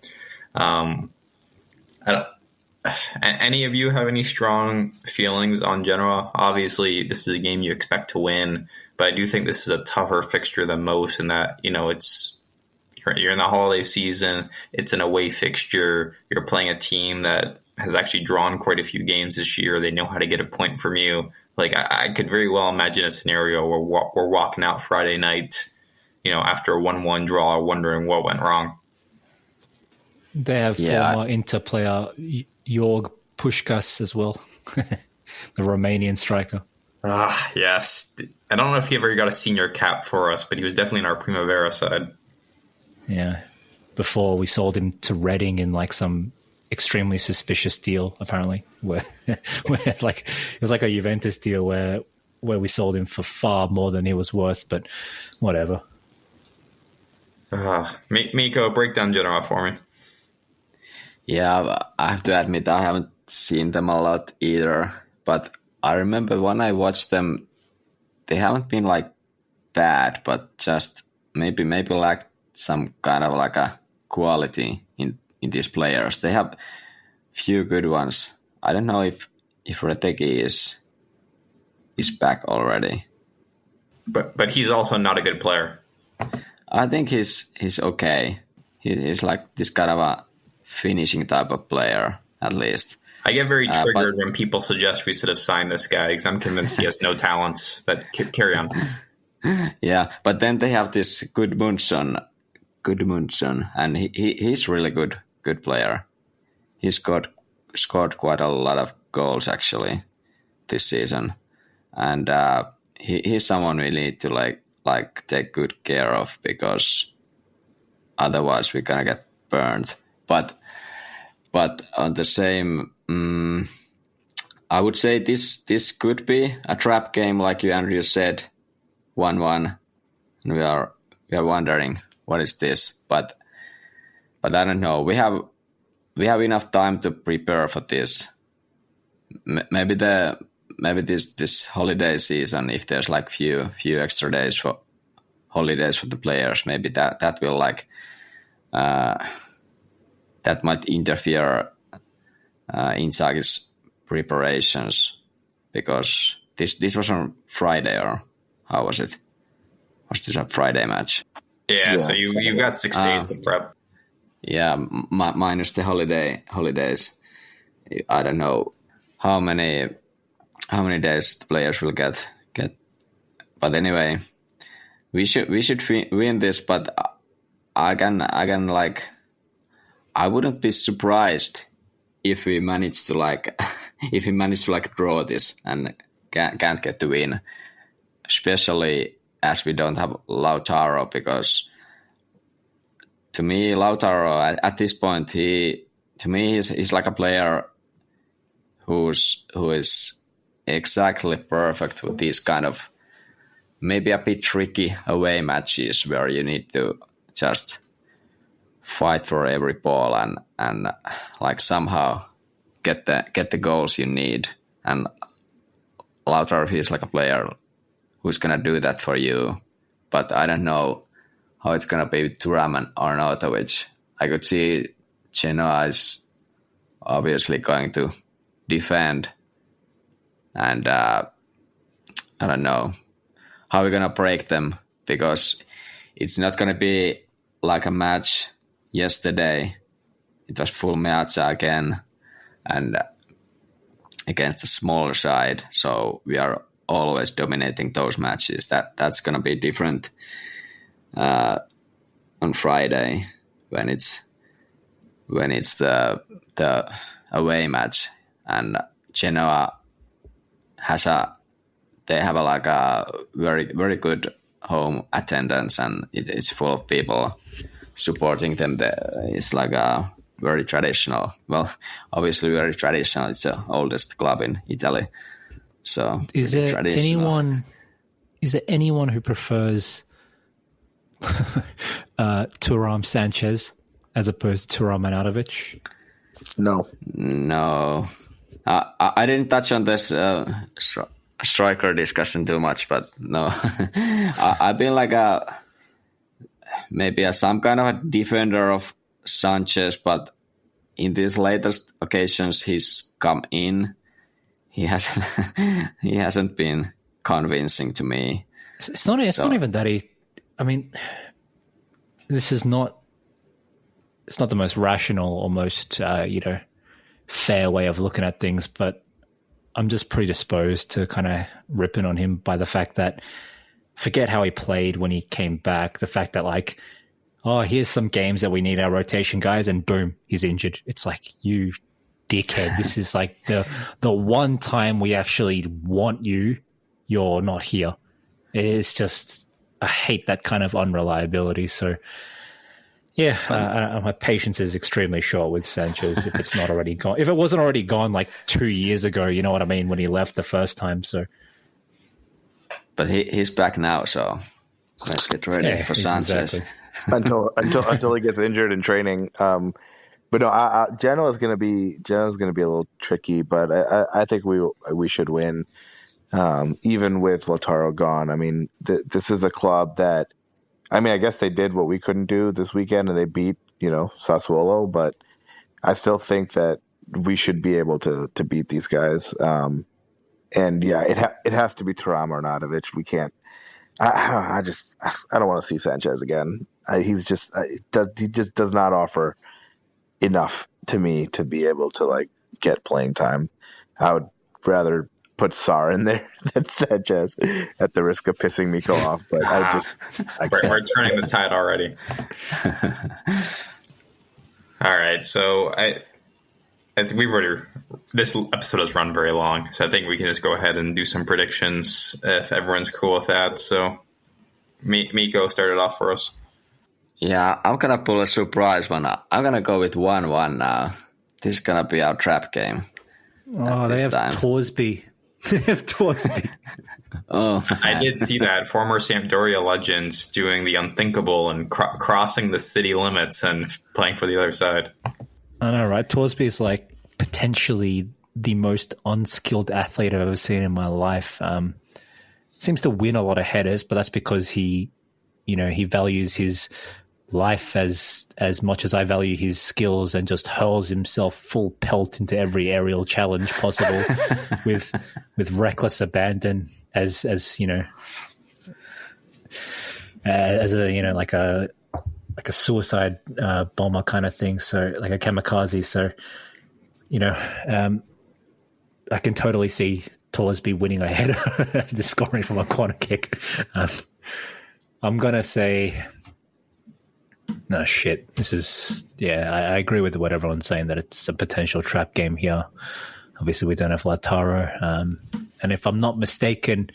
Any of you have any strong feelings on Genoa? Obviously, this is a game you expect to win, but I do think this is a tougher fixture than most in that, you're in the holiday season, it's an away fixture, you're playing a team that has actually drawn quite a few games this year, they know how to get a point from you. Like, I could very well imagine a scenario where we're walking out Friday night, after a 1-1 draw, wondering what went wrong. They have former Inter player Jorg Puskás as well, the Romanian striker. Yes. I don't know if he ever got a senior cap for us, but he was definitely in our Primavera side. Yeah. Before we sold him to Reading in like some extremely suspicious deal, apparently, where like it was like a Juventus deal where we sold him for far more than he was worth, but whatever. Miko, break down Genoa for me. Yeah, I have to admit I haven't seen them a lot either, but I remember when I watched them, they haven't been like bad, but just maybe lacked some kind of like a quality in these players. They have few good ones. I don't know if Retegui is back already. But he's also not a good player. I think he's okay. He's like this kind of a finishing type of player, at least. I get very triggered when people suggest we should have signed this guy because I'm convinced he has no talents. But carry on. Yeah, but then they have this Gudmundsson, and he's really good player. He scored quite a lot of goals actually this season, and he's someone we need to like take good care of because otherwise we're gonna get burned. But on the same, I would say this could be a trap game, like you, Andrew, said, 1-1, and we are wondering what is this. But I don't know. We have enough time to prepare for this. Maybe the maybe this holiday season, if there's like few extra days for holidays for the players, maybe that will like that might interfere Inzaghi's preparations, because this was on Friday, or how was it? Was this a Friday match? Yeah. So you got 6 days to prep. Yeah, minus the holidays. I don't know how many days the players will get. But anyway, we should win this. But I wouldn't be surprised if we manage to draw this and can't get the win, especially as we don't have Lautaro, because to me Lautaro at this point he's like a player who is exactly perfect with these kind of maybe a bit tricky away matches where you need to just fight for every ball and like somehow get the goals you need. And Lautaro feels like a player who's gonna do that for you. But I don't know how it's gonna be with Thuram and Arnautovic. I could see Genoa is obviously going to defend, and I don't know how we're gonna break them, because it's not gonna be like a match yesterday. It was full Meazza again, and against a smaller side, so we are always dominating those matches. That's gonna be different on Friday when it's the away match, and Genoa they have a very, very good home attendance, and it's full of people supporting them. It's like a very traditional. Well, obviously very traditional. It's the oldest club in Italy. So is there anyone who prefers Thuram Sanchez as opposed to Thuram Arnautovic? No. I didn't touch on this striker discussion too much, but no. I've been like maybe some kind of a defender of Sanchez, but in these latest occasions he's come in, he hasn't been convincing to me. It's not even that I mean, this is not. It's not the most rational or most fair way of looking at things, but I'm just predisposed to kind of ripping on him by the fact that, forget how he played when he came back. The fact that like, oh, here's some games that we need our rotation guys, and boom, he's injured. It's like, you dickhead. This is like the one time we actually want you, you're not here. It's just, I hate that kind of unreliability. So yeah, my patience is extremely short with Sanchez if it's not already gone. If it wasn't already gone like 2 years ago, you know what I mean, when he left the first time. So, but he's back now, so let's get ready for Sanchez. Exactly. until he gets injured in training. But no, Genoa's going to be a little tricky, but I think we should win, even with Lautaro gone. I mean, this is a club that, I mean, I guess they did what we couldn't do this weekend, and they beat Sassuolo. But I still think that we should be able to beat these guys. And yeah, it has to be Thuram or Arnautovic. We can't. I don't want to see Sanchez again. He just does not offer enough to me to be able to like get playing time. I would rather put Sarr in there than Sanchez, at the risk of pissing Miko off. But we're turning the tide already. All right, so I think this episode has run very long, so I think we can just go ahead and do some predictions if everyone's cool with that. So Miko started off for us. Yeah, I'm gonna pull a surprise one. I'm gonna go with 1-1 now. This is gonna be our trap game. Oh, they have Torsby. They have Torsby. Oh, I did see that former Sampdoria legends doing the unthinkable and crossing the city limits and playing for the other side. I know, right? Torsby is like potentially the most unskilled athlete I've ever seen in my life. Seems to win a lot of headers, but that's because he values his life as much as I value his skills, and just hurls himself full pelt into every aerial challenge possible with reckless abandon, as a like a suicide bomber kind of thing. So like a kamikaze. So I can totally see Tollesby winning a header and scoring from a corner kick. I'm gonna say. No, shit. This is, I agree with what everyone's saying, that it's a potential trap game here. Obviously, we don't have Lautaro. And if I'm not mistaken,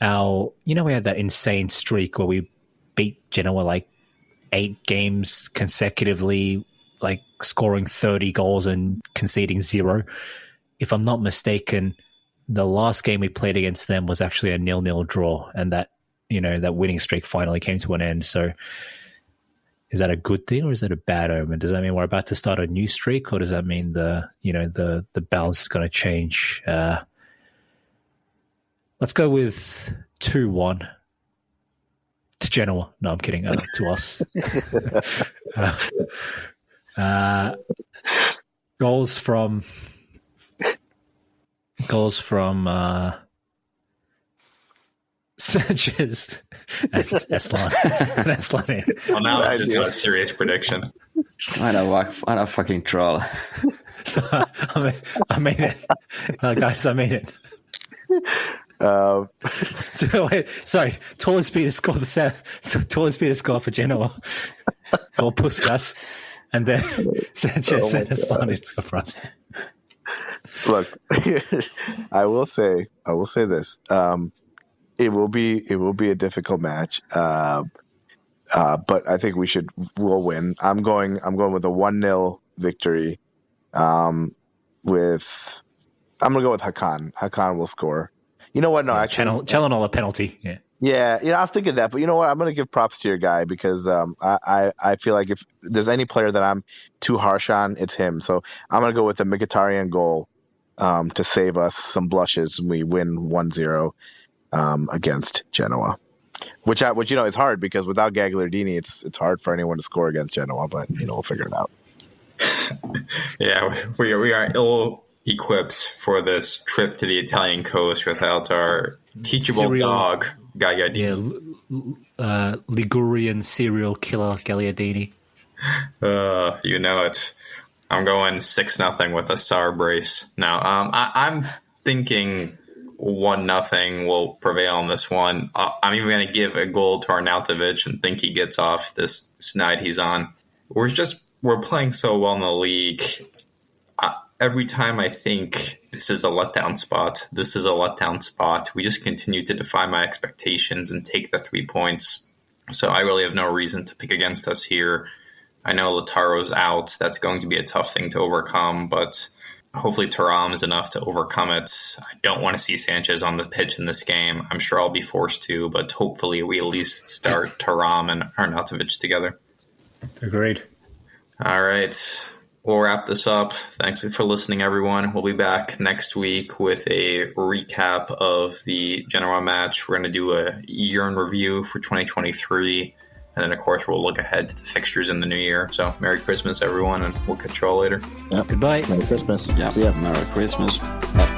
we had that insane streak where we beat Genoa like 8 games consecutively, like scoring 30 goals and conceding 0. If I'm not mistaken, the last game we played against them was actually a 0-0 draw, and that winning streak finally came to an end. So, is that a good thing or is that a bad omen? Does that mean we're about to start a new streak, or does that mean the balance is going to change? Let's go with 2-1 to Genoa. No, I'm kidding. To us. Goals from Sanchez and Eslan. Well, now it's just a serious prediction. What a fucking troll. I made it. Guys, I made it. Wait, sorry. Tallest speed to score for Genoa. Or Puskas. And then Sanchez and Eslan score for us. Look, I will say this. It will be a difficult match, but I think we'll win. I'm going with a 1-0 victory. I'm gonna go with Hakan. Hakan will score. You know what? No, actually, Challenol a penalty. Yeah. I was thinking that, but you know what? I'm gonna give props to your guy, because I feel like if there's any player that I'm too harsh on, it's him. So I'm gonna go with a Mkhitaryan goal to save us some blushes. We win 1-0. Against Genoa, which is hard, because without Gagliardini, it's hard for anyone to score against Genoa. But we'll figure it out. Yeah, we are ill equipped for this trip to the Italian coast without our teachable dog Gagliardini. Yeah, Ligurian serial killer Gagliardini. It. I'm going 6-0 with a Sar brace. Now, I'm thinking 1-0 will prevail on this one. I'm even going to give a goal to Arnautovic and think he gets off this snide he's on. We're playing so well in the league. Every time I think this is a letdown spot, we just continue to defy my expectations and take the 3 points. So I really have no reason to pick against us here. I know Lautaro's out. That's going to be a tough thing to overcome, but hopefully Thuram is enough to overcome it. I don't want to see Sanchez on the pitch in this game. I'm sure I'll be forced to, but hopefully we at least start Thuram and Arnautovic together. Agreed. All right. We'll wrap this up. Thanks for listening, everyone. We'll be back next week with a recap of the Genoa match. We're going to do a year in review for 2023. And then, of course, we'll look ahead to the fixtures in the new year. So, Merry Christmas, everyone, and we'll catch you all later. Yep. Goodbye. Merry Christmas. Yeah. See ya. Merry Christmas. Happy